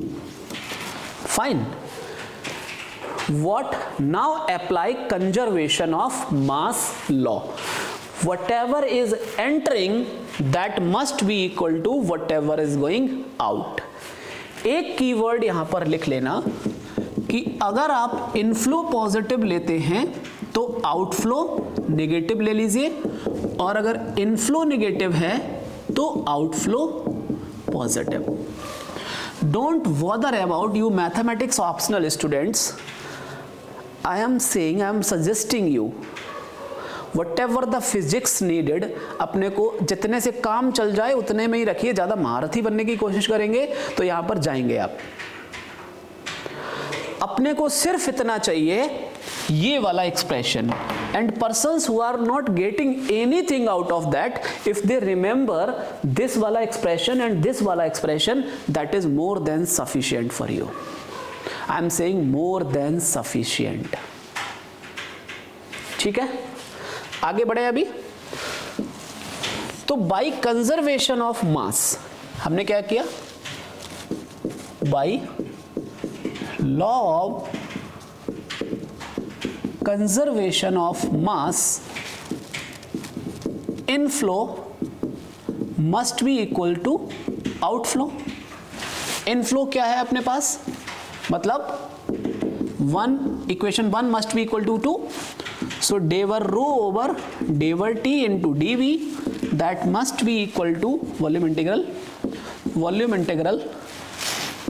fine. What now apply conservation of mass law. Whatever is entering that must be equal to whatever is going out. एक कीवर्ड यहां पर लिख लेना कि अगर आप इनफ्लो पॉजिटिव लेते हैं तो आउटफ्लो नेगेटिव ले लीजिए, और अगर इनफ्लो नेगेटिव है तो outflow positive. Don't bother about you mathematics optional students. I am suggesting you whatever the physics needed, अपने को जितने से काम चल जाए उतने में ही रखिए, ज़्यादा महारथी बनने की कोशिश करेंगे तो यहाँ पर जाएंगे आप। अपने को सिर्फ इतना चाहिए, ये वाला expression, and persons who are not getting anything out of that, if they remember this वाला expression and this वाला expression, that is more than sufficient for you. I am saying more than sufficient. ठीक है, आगे बढ़े अभी। तो by conservation of मास हमने क्या किया, by law of conservation of mass inflow must be equal to outflow. Inflow क्या है अपने पास, मतलब equation 1 must be equal to 2, so dow rho over डेवर t into d v, that must be equal to volume integral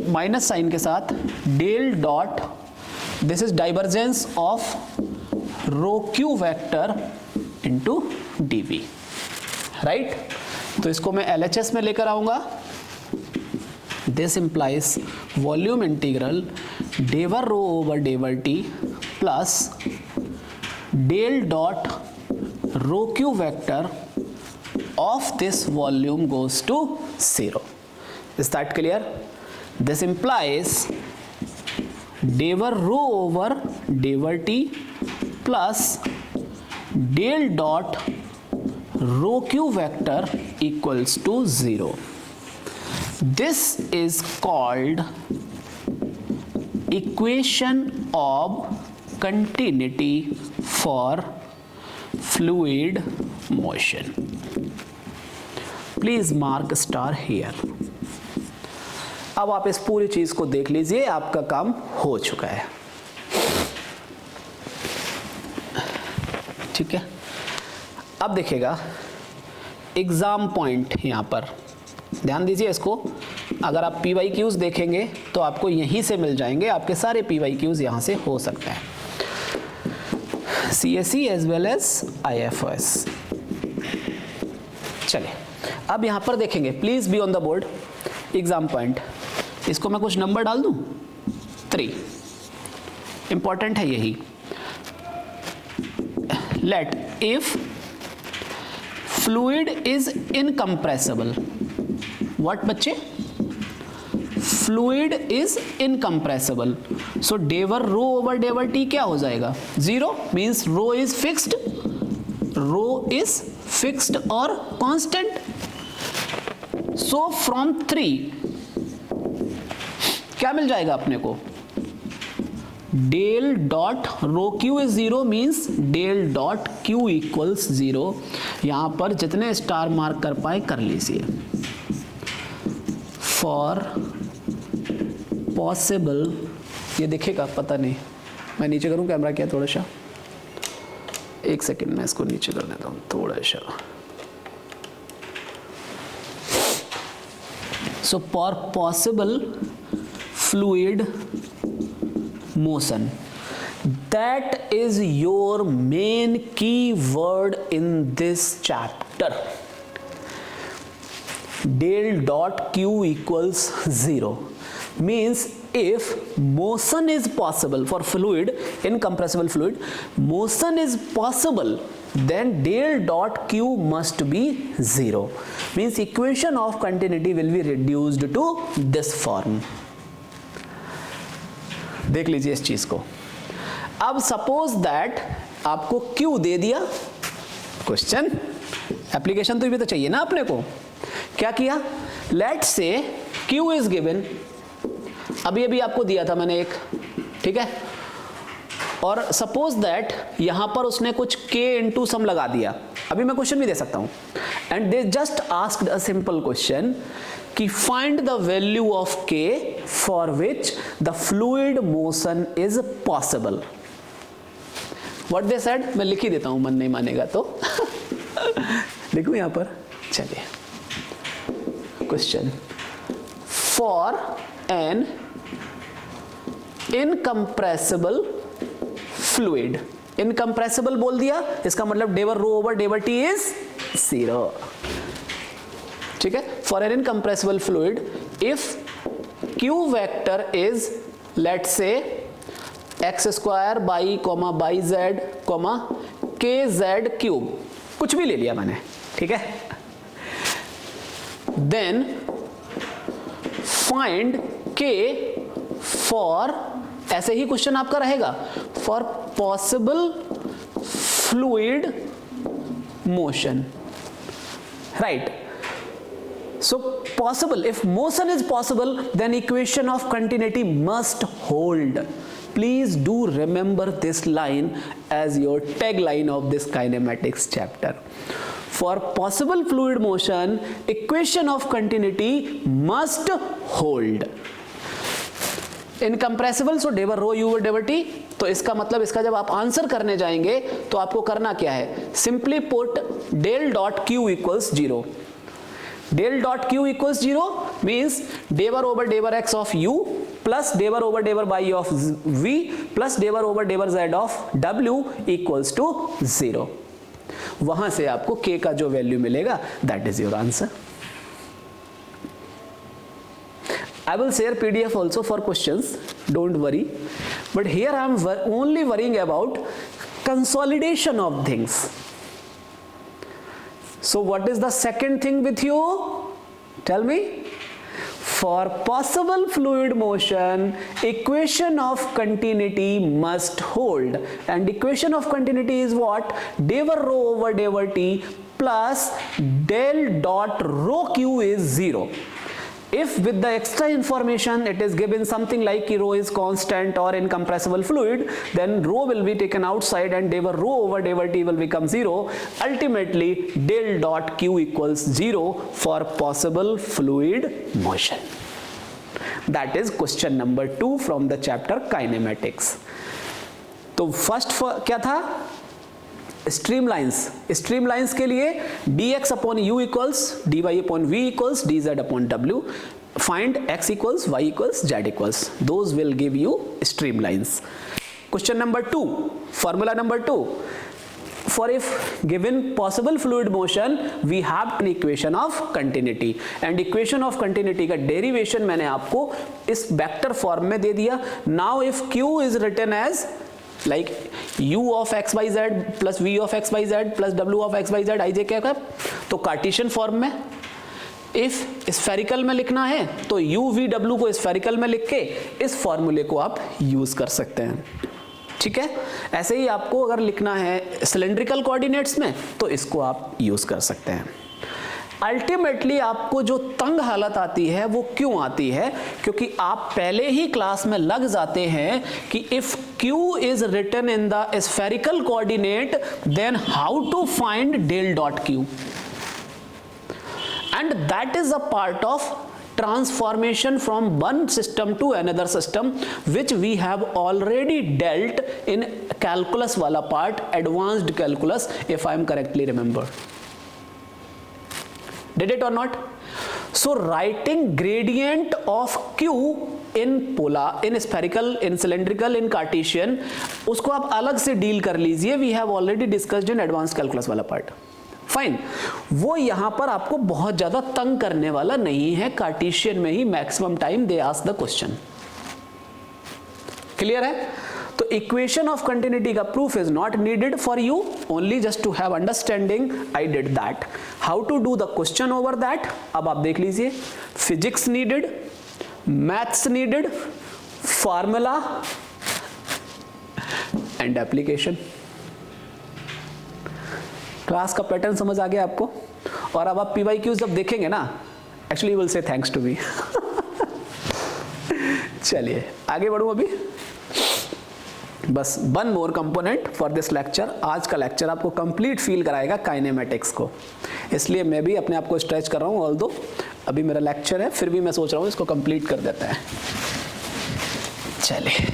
minus sign के साथ del dot, this is divergence of rho q vector into d v, right. तो इसको मैं LHS में लेकर आऊंगा, this implies volume integral dow rho over डेवर t plus del dot rho q vector of this volume goes to 0. Is that clear? This implies dow rho over डेवर t plus del dot rho q vector equals to 0. This is called equation of continuity for fluid motion. Please mark star here. अब आप इस पूरी चीज को देख लीजिए, आपका काम हो चुका है। ठीक है, अब देखिएगा एग्जाम पॉइंट, यहां पर ध्यान दीजिए इसको। अगर आप PYQs देखेंगे तो आपको यहीं से मिल जाएंगे, आपके सारे PYQs यहां से हो सकते हैं, CSE as well as IFS। चलिए अब यहां पर देखेंगे, please be on the board. Exam point, इसको मैं कुछ नंबर डाल दूं, 3, इंपॉर्टेंट है यही। Let if fluid is incompressible, what बच्चे, fluid is incompressible, so dow rho over डेवर t क्या हो जाएगा, 0, means rho is fixed, rho is fixed और कांस्टेंट। सो फ्रॉम 3 क्या मिल जाएगा अपने को, del dot rho q is 0, means del dot q equals 0। यहां पर जितने स्टार मार्क कर पाए कर लीजिए। फॉर पॉसिबल, ये दिखेगा पता नहीं, मैं नीचे करूं कैमरा क्या, थोड़ा सा, एक सेकेंड में इसको नीचे कर देता हूं थोड़ा सा। So for possible fluid motion, that is your main key word in this chapter. del dot q equals 0 means if motion is possible for fluid, incompressible fluid, motion is possible, then del dot q must be 0 means equation of continuity will be reduced to this form. देख लीजिए इस चीज को. अब suppose that आपको q दे दिया, question application तो भी तो चाहिए ना अपने को. क्या किया, let's say q is given, अभी आपको दिया था मैंने एक, ठीक है, और सपोज दैट यहां पर उसने कुछ k इंटू सम लगा दिया. अभी मैं क्वेश्चन भी दे सकता हूं, and they just asked a simple question कि find the value of k for which the fluid motion is possible. What they said, मैं लिख ही देता हूं, मन नहीं मानेगा तो लिखूं यहां पर. चलिए, question for an incompressible fluid. Incompressible बोल दिया, इसका मतलब डेवर रो ओवर डेवर टी इज 0. ठीक है, for an incompressible fluid if q vector is let's say x square y comma y z comma k z cube, कुछ भी ले लिया मैंने, ठीक है. देन फाइंड k फॉर, ऐसे ही क्वेश्चन आपका रहेगा, for possible fluid motion, right. So possible, if motion is possible, then equation of continuity must hold. Please do remember this line as your tagline of this kinematics chapter. For possible fluid motion, equation of continuity must hold. Incompressible, so dow rho u over डेवर t. तो इसका मतलब, इसका जब आप answer करने जाएंगे तो आपको करना क्या है, simply put del dot q equals 0. Del dot q equals 0 means dow over dow x of u plus dow over dow y of v plus dow over dow z of w equals to 0. वहां से आपको k का जो value मिलेगा, that is your answer. I will share PDF also for questions, don't worry, but here I am only worrying about consolidation of things. So what is the second thing with you? Tell me. For possible fluid motion, equation of continuity must hold, and equation of continuity is what? Dever rho over dever t plus del dot rho q is 0. If with the extra information it is given something like rho is constant or incompressible fluid, then rho will be taken outside and dever rho over dever t will become 0. Ultimately, del dot q equals 0 for possible fluid motion. That is question number 2 from the chapter kinematics. तो first क्या था? Streamlines. Streamlines के लिए dx upon u equals dy upon v equals dz upon w. Find x equals y equals z equals. Those will give you streamlines. Question number 2, formula number 2. For if given possible fluid motion, we have an equation of continuity, and equation of continuity का derivation मैंने आपको इस vector form में दे दिया. Now if q is written as like u of x by z plus v of x by z plus w of x by z ij क्या है, तो Cartesian form में. इफ स्फेरिकल में लिखना है तो u v w को spherical में लिख के इस फॉर्मूले को आप यूज कर सकते हैं. ठीक है, ऐसे ही आपको अगर लिखना है सिलेंड्रिकल कोऑर्डिनेट्स में तो इसको आप यूज कर सकते हैं. अल्टीमेटली आपको जो तंग हालत आती है वो क्यों आती है, क्योंकि आप पहले ही क्लास में लग जाते हैं कि if q is written in the spherical coordinate then how to find del dot q, and that is a part of transformation from one system to another system which we have already dealt in calculus wala part, advanced calculus, if I am correctly remembered. Did it or not? So writing gradient of q in polar, in spherical, in cylindrical, in Cartesian, उसको आप अलग से deal कर लीजिए. We have already discussed in advanced calculus वाला part. Fine, वो यहां पर आपको बहुत ज्यादा तंग करने वाला नहीं है, कार्टेशियन में ही maximum time they ask the question. Clear है? तो इक्वेशन ऑफ कंटिन्यूटी का proof is not needed for you, only just to have understanding I did that, how to do the question over that. अब आप देख लीजिए, physics needed, maths needed, formula and application. Class का pattern समझ आ गया आपको? और अब आप PYQ जब देखेंगे ना, actually will say thanks to me. चलिए आगे बढ़ूं अभी। बस one more component for this lecture. आज का लेक्चर आपको कंप्लीट फील कराएगा काइनेमेटिक्स को, इसलिए मैं भी अपने आप को स्ट्रेच कर रहा हूं, ऑल्दो अभी मेरा लेक्चर है, फिर भी मैं सोच रहा हूं इसको कंप्लीट कर देता है। चलिए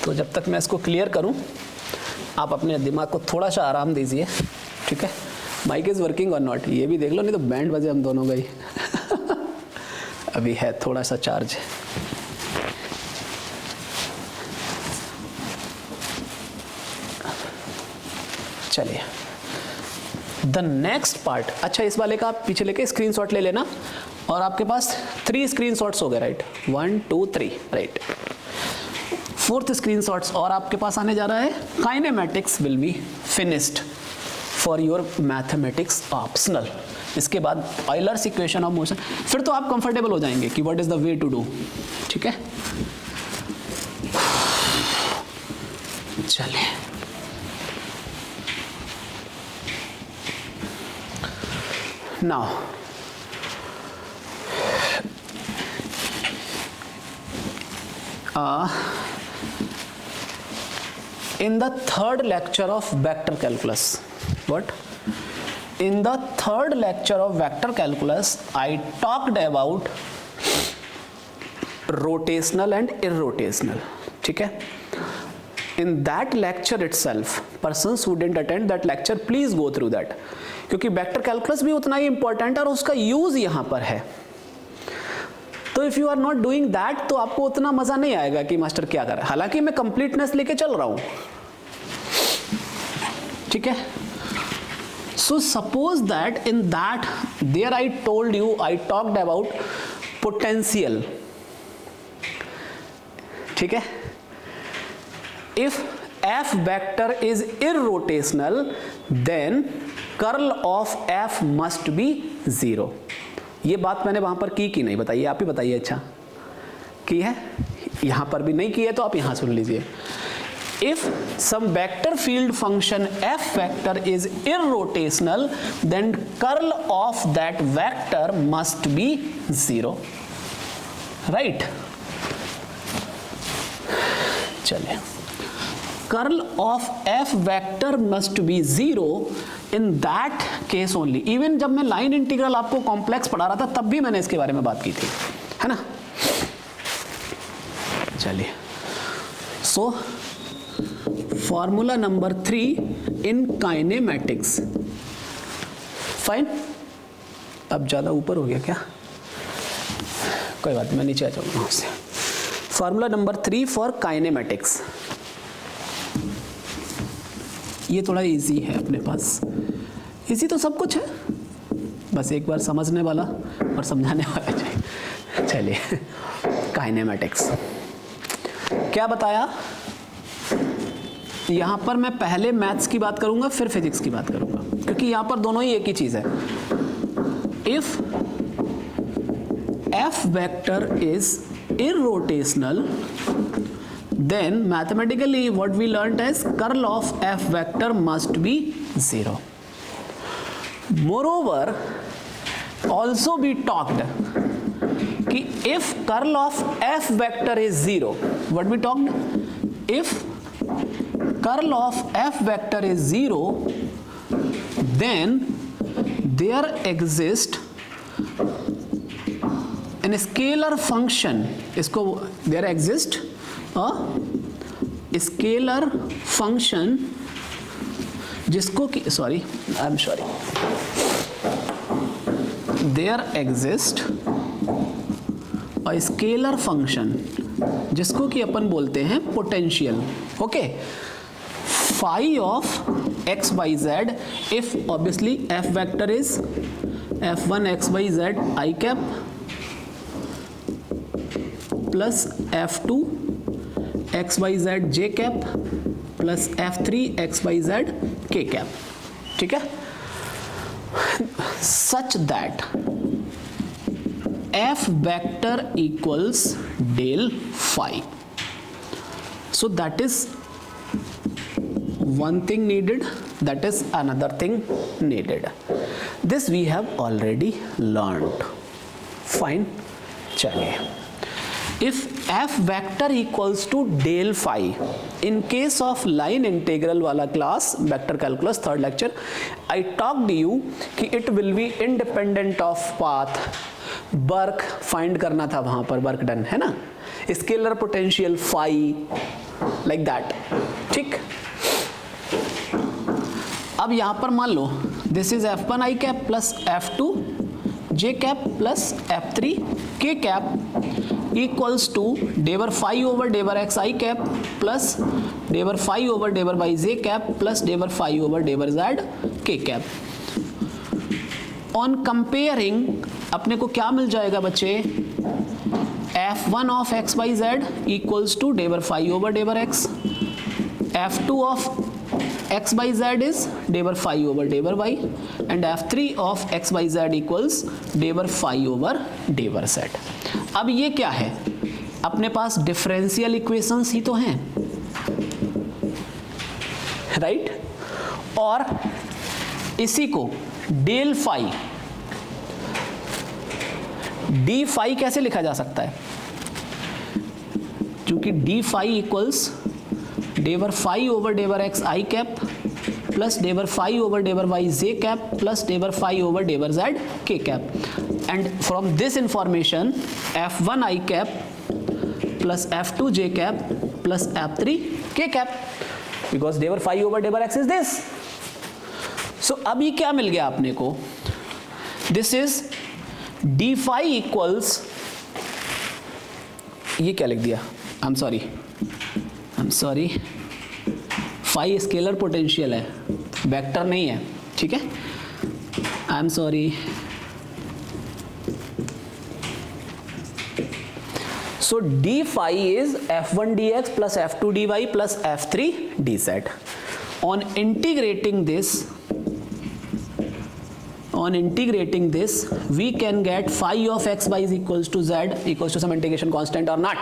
तो जब तक मैं इसको क्लियर करूं, आप अपने दिमाग को थोड़ा सा आराम दीजिए, ठीक है? माइक इज वर्किंग और नॉट ये भी देख लो, नहीं तो बैंड बजे हम दोनों गई। अभी है थोड़ा सा चार्ज। चलिए द नेक्स्ट पार्ट। अच्छा, इस वाले का आप पीछे लेके स्क्रीनशॉट ले लेना, और आपके पास 3 स्क्रीनशॉट्स हो गए, राइट? 1 2 3, राइट। 4th स्क्रीनशॉट्स और आपके पास आने जा रहा है। Kinematics will be finished for your mathematics optional. इसके बाद ऑयलर्स इक्वेशन ऑफ मोशन, फिर तो आप कंफर्टेबल हो जाएंगे कि what is the way to do, ठीक है? चलिए now in the third lecture of vector calculus, what? In the third lecture of vector calculus, I talked about rotational and irrotational, ठीक है? In that lecture itself, persons who didn't attend that lecture, please go through that, क्योंकि vector calculus भी उतना ही important है और उसका use यहां पर है। तो if you are not doing that, तो आपको उतना मजा नहीं आएगा कि मास्टर क्या कर रहा है। हालांकि मैं कंप्लीटनेस लेके चल रहा हूं, ठीक है? So suppose that in that there I told you, I talked about potential, ठीक है? If f vector is irrotational, then curl of f must be 0। ये बात मैंने वहां पर की कि नहीं, बताइए, आप ही बताइए। अच्छा की है, यहां पर भी नहीं की है तो आप यहां सुन लीजिए। If some vector field function f vector is irrotational, then curl of that vector must be 0, right? चलिए, curl of f vector must be 0 in that case only। even जब मैं लाइन इंटीग्रल आपको कॉम्प्लेक्स पढ़ा रहा था तब भी मैंने इसके बारे में बात की थी, है ना? चलिए, सो फॉर्मूला नंबर 3 इन काइनेमेटिक्स। फाइन, अब ज्यादा ऊपर हो गया क्या? कोई बात नहीं, मैं नीचे आ जाऊंगा उससे। फॉर्मूला नंबर 3 फॉर काइनेमेटिक्स, ये थोड़ा इजी है अपने पास। इजी तो सब कुछ है, बस एक बार समझने वाला और समझाने वाला चाहिए। चलिए, काइनेमेटिक्स क्या बताया? यहां पर मैं पहले मैथ्स की बात करूंगा, फिर फिजिक्स की बात करूंगा, क्योंकि यहां पर दोनों ही एक ही चीज है। If F vector is irrotational, then mathematically what we learned is curl of f vector must be 0. Moreover, also we talked कि if curl of f vector is 0, what we talked? If curl of f vector is 0, then there exists an scalar function, इसको there exists a scalar function जिसको कि sorry I'm sorry there exists a scalar function जिसको कि अपन बोलते हैं potential, okay, phi of x by z if obviously f vector is f1 x by z I cap plus f2 x by z j cap plus f3 x by z k cap, ठीक है, such that f vector equals del phi. So that is one thing needed, that is another thing needed. This we have already learned. Fine. चलिए, if f vector equals to del phi, in case of line integral वाला class, vector calculus third lecture, I talked to you कि it will be independent of path. Work find करना था वहां पर, work done है ना, scalar potential phi, like that, ठीक। अब यहां पर मान लो this is f1 i cap plus f2 j cap plus f3 k cap equals to dow phi over dow x i cap plus dow phi over dow y j cap plus dow phi over dow z k cap. On comparing अपने को क्या मिल जाएगा बच्चे, f1 of x by z equals to dow phi over dow x, f2 of x by z is dow phi over dow y and f3 of x by z equals dow phi over dow z। अब ये क्या है, अपने पास differential equations ही तो हैं, right, और इसी को डेल फाई, डी फाई कैसे लिखा जा सकता है, क्योंकि d phi equals dow phi over dow x i cap plus dow phi over dow y j cap plus dow phi over dow z k cap, and from this information f1 i cap plus f2 j cap plus f3 k cap, because dow phi over dow x is this. So अभी क्या मिल गया अपने को, this is d phi equals, ये क्या लिख दिया, आई am sorry, phi scalar potential है, वेक्टर नहीं है, ठीक है, I am sorry. So d phi is f1 dx plus f2 dy plus f3 dz. On integrating this, we can get phi of x by is equals to z equals to some integration constant or not.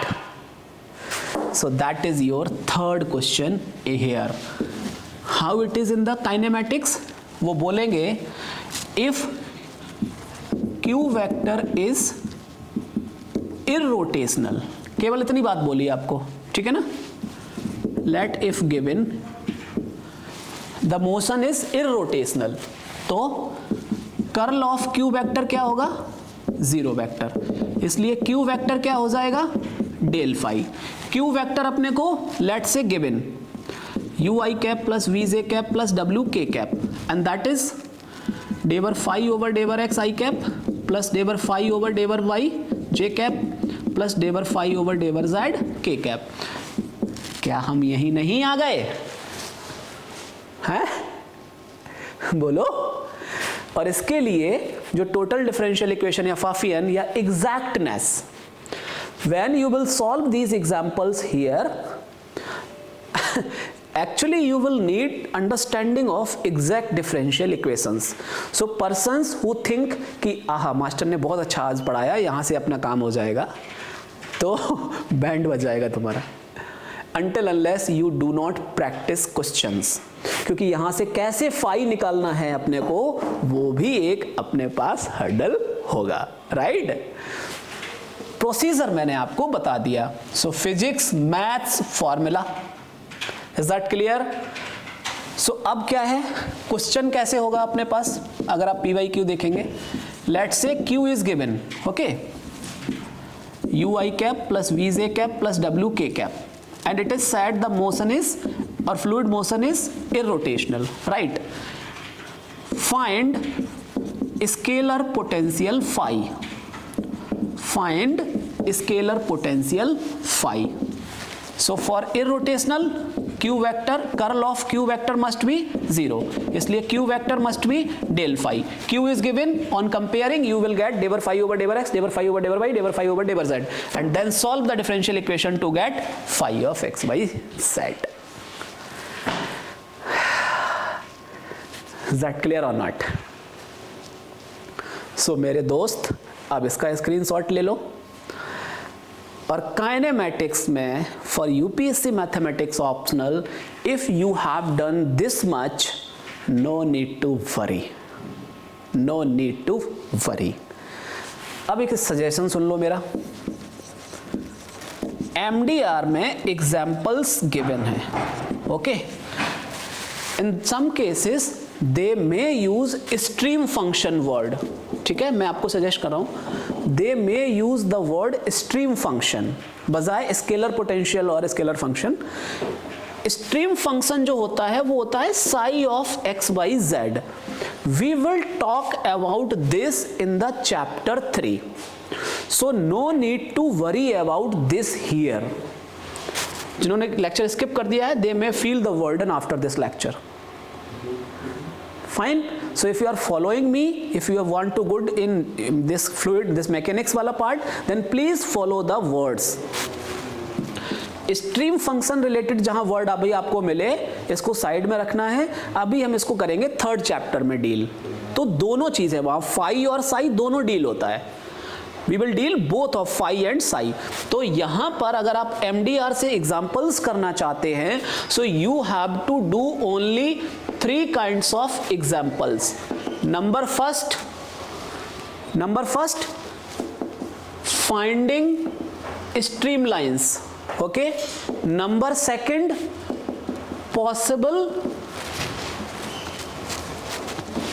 So that is your third question here. How it is in the kinematics? वो बोलेंगे if q vector is irrotational, केवल इतनी बात बोली आपको, ठीक है ना, let if given the motion is irrotational, तो कर्ल ऑफ क्यू वेक्टर क्या होगा, जीरो वेक्टर, इसलिए क्यू वेक्टर क्या हो जाएगा, डेल फाई। क्यू वेक्टर अपने को let say given u i cap plus v j cap plus डब्ल्यू k cap, and that is dow phi over dow x i cap plus dow phi over dow y j cap plus dow phi over dow z k cap. क्या हम यही नहीं आ गए हैं, बोलो। और इसके लिए जो टोटल डिफरेंशियल इक्वेशन या फाफियन या exactness, when you will solve these examples here, actually you will need understanding of exact differential equations. So persons who think कि आहा मास्टर ने बहुत अच्छा आज पढ़ाया, यहाँ से अपना काम हो जाएगा, तो बैंड बज जाएगा तुम्हारा, until unless you do not practice questions, क्योंकि यहाँ से कैसे फाई निकालना है अपने को, वो भी एक अपने पास हर्डल होगा, राइट। प्रोसीजर मैंने आपको बता दिया। So physics maths formula, is that clear. So अब क्या है, क्वेश्चन कैसे होगा अपने पास, अगर आप PYQ देखेंगे, let's say Q is given, okay, u i cap plus v j cap plus डब्ल्यू k cap, and it is said the motion is or fluid motion is irrotational, right? Find scalar potential phi. Find scalar potential phi. So for irrotational q vector, curl of q vector must be 0. इसलिए q vector must be del phi. Q is given, on comparing you will get dever phi over dever x, dever phi over dever y, dever phi over dever z, and then solve the differential equation to get phi of x by z. Is that clear or not? So मेरे दोस्त अब इसका screenshot ले लो और kinematics में for UPSC mathematics optional if you have done this much no need to worry, no need to worry. अब एक suggestion सुन लो मेरा. एमडीआर में एग्जाम्पल्स गिवन है, okay. In some cases they may use stream function word. ठीक है, मैं आपको सजेस्ट कर रहा हूं they may use the word stream function बजाय स्केलर पोटेंशियल और स्केलर फंक्शन. स्ट्रीम फंक्शन जो होता है वो होता है psi of x by z. We will talk about this in the chapter 3, so no need to worry about this here. जिन्होंने lecture skip कर दिया है they may feel the burden after this lecture. Fine. So if you are following me, if you want to good in this fluid, this mechanics वाला part, then please follow the words. Stream function related जहां word अभी आपको मिले इसको side में रखना है. अभी हम इसको करेंगे थर्ड चैप्टर में डील. तो दोनों चीजें वहां फाई और साई दोनों डील होता है. We will deal both of phi and psi. तो यहां पर अगर आप एमडीआर से एग्जांपल्स करना चाहते हैं so you have to do only 3 kinds of examples. Number first, finding streamlines. Okay. Number second, possible,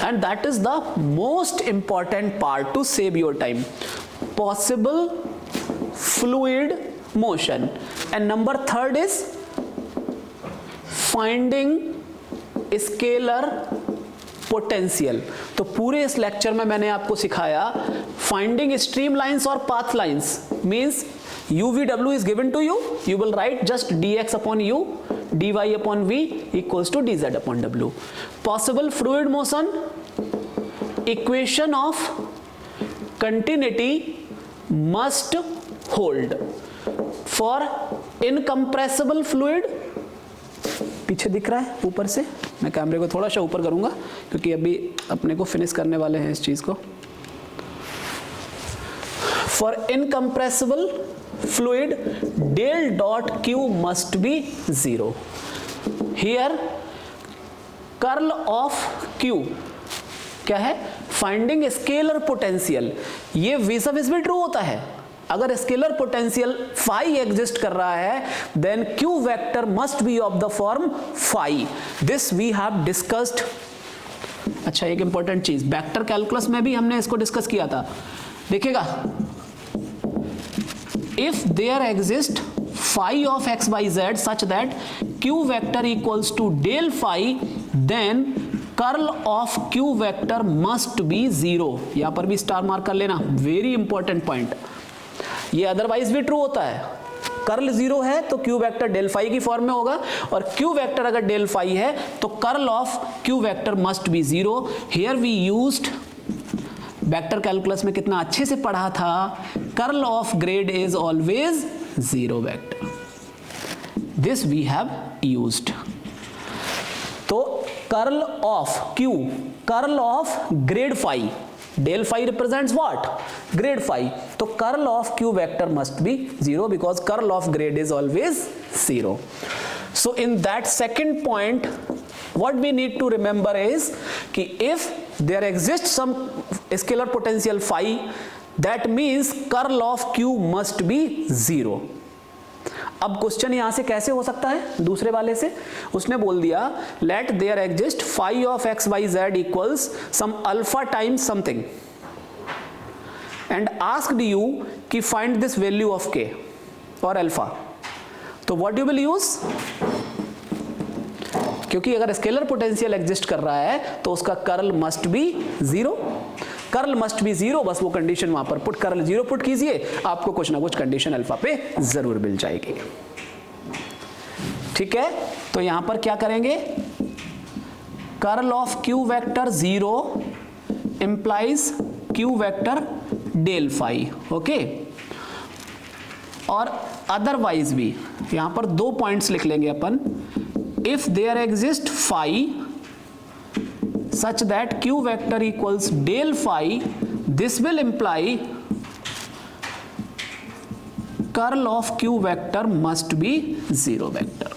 and that is the most important part to save your time. Possible fluid motion. And number third is finding scalar potential. तो पूरे इस lecture में मैंने आपको सिखाया finding stream lines और path lines. Means UVW is given to you, you will write just dx upon u, dy upon v equals to dz upon w. Possible fluid motion, equation of continuity must hold. For incompressible fluid, पीछे दिख रहा है ऊपर से, मैं कैमरे को थोड़ा सा ऊपर करूंगा क्योंकि अभी अपने को फिनिश करने वाले हैं इस चीज को. For incompressible fluid del dot q must be 0. Here curl of q क्या है? Finding scalar potential. ये विसा विस भी ट्रू होता है. अगर स्केलर पोटेंशियल फाई एग्जिस्ट कर रहा है then q vector must be of the form phi. This we have discussed. अच्छा, एक इंपॉर्टेंट चीज वेक्टर कैलकुलस में भी हमने इसको डिस्कस किया था. देखिएगा, if there exist phi of x by z such that q vector equals to del phi then curl of q vector must be 0. यहां पर भी स्टार मार्क कर लेना, वेरी इंपॉर्टेंट पॉइंट. ये अदरवाइज भी ट्रू होता है. कर्ल 0 है तो क्यू वेक्टर डेल फाई की फॉर्म में होगा और क्यू वेक्टर अगर डेल फाई है तो curl of q vector must be 0. Here we used vector calculus में कितना अच्छे से पढ़ा था, curl of grad is always 0 vector. This we have used. तो curl of q, curl of grad phi, del phi represents what? Grade phi. तो curl of q vector must be 0 because curl of grade is always 0. So in that second point what we need to remember is कि if there exists some scalar potential phi that means curl of q must be 0. अब question यहां से कैसे हो सकता है दूसरे वाले से? उसने बोल दिया let there exist phi of x by z equals some alpha times something and asked you कि find this value of k और अल्फा. तो व्हाट यू विल यूज? क्योंकि अगर स्केलर पोटेंशियल एग्जिस्ट कर रहा है तो उसका curl must be 0. Curl must be 0, बस वो कंडीशन वहां पर पुट, कर्ल 0 पुट कीजिए, आपको कुछ ना कुछ कंडीशन अल्फा पे जरूर मिल जाएगी। ठीक है, तो यहां पर क्या करेंगे, curl of q vector 0 implies q vector del phi, okay. और अदरवाइज भी यहां पर 2 पॉइंट्स लिख लेंगे अपन, if there exist phi such that q vector equals del phi, this will imply curl of q vector must be 0 vector.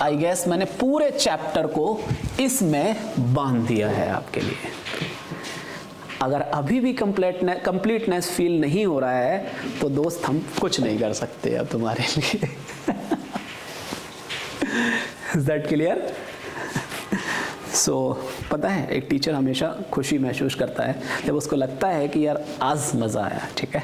I guess मैंने पूरे chapter को इसमें बांध दिया है आपके लिए। अगर अभी भी कंप्लीटनेस फील नहीं हो रहा है तो दोस्त हम कुछ नहीं कर सकते अब तुम्हारे लिए। Is that clear? सो पता है, एक टीचर हमेशा खुशी महसूस करता है जब उसको लगता है कि यार आज मजा आया। ठीक है,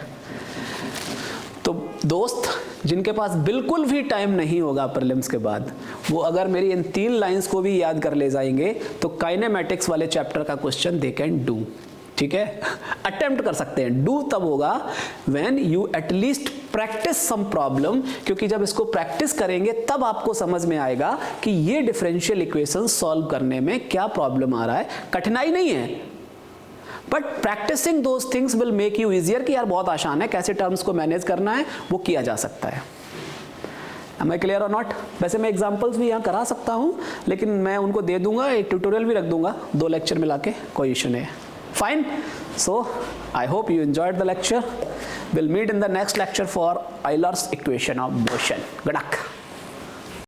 तो दोस्त जिनके पास बिल्कुल भी टाइम नहीं होगा प्रीलिम्स के बाद, वो अगर मेरी इन 3 लाइंस को भी याद कर ले जाएंगे तो काइनेमैटिक्स वाले चैप्टर का क्वेश्चन दे कैन डू। ठीक है, अटेम्प्ट कर सकते हैं। डू तब होगा when you at least practice some problem, क्योंकि जब इसको प्रैक्टिस करेंगे तब आपको समझ में आएगा कि ये डिफरेंशियल इक्वेशन सॉल्व करने में क्या प्रॉब्लम आ रहा है। कठिनाई नहीं है, but practicing those things will make you easier कि यार बहुत आसान है, कैसे टर्म्स को मैनेज करना है वो किया जा सकता है। Am I clear or not? वैसे मैं एग्जांपल्स भी यहाँ करा सकता हूँ, लेकिन मैं उनको दे दूंगा, एक ट्यूटोरियल भी रख दूंगा 2 लेक्चर मिला के, कोई इशू नहीं है। Fine, so I hope you enjoyed the lecture. Will meet in the next lecture for Euler's equation of motion. Good luck.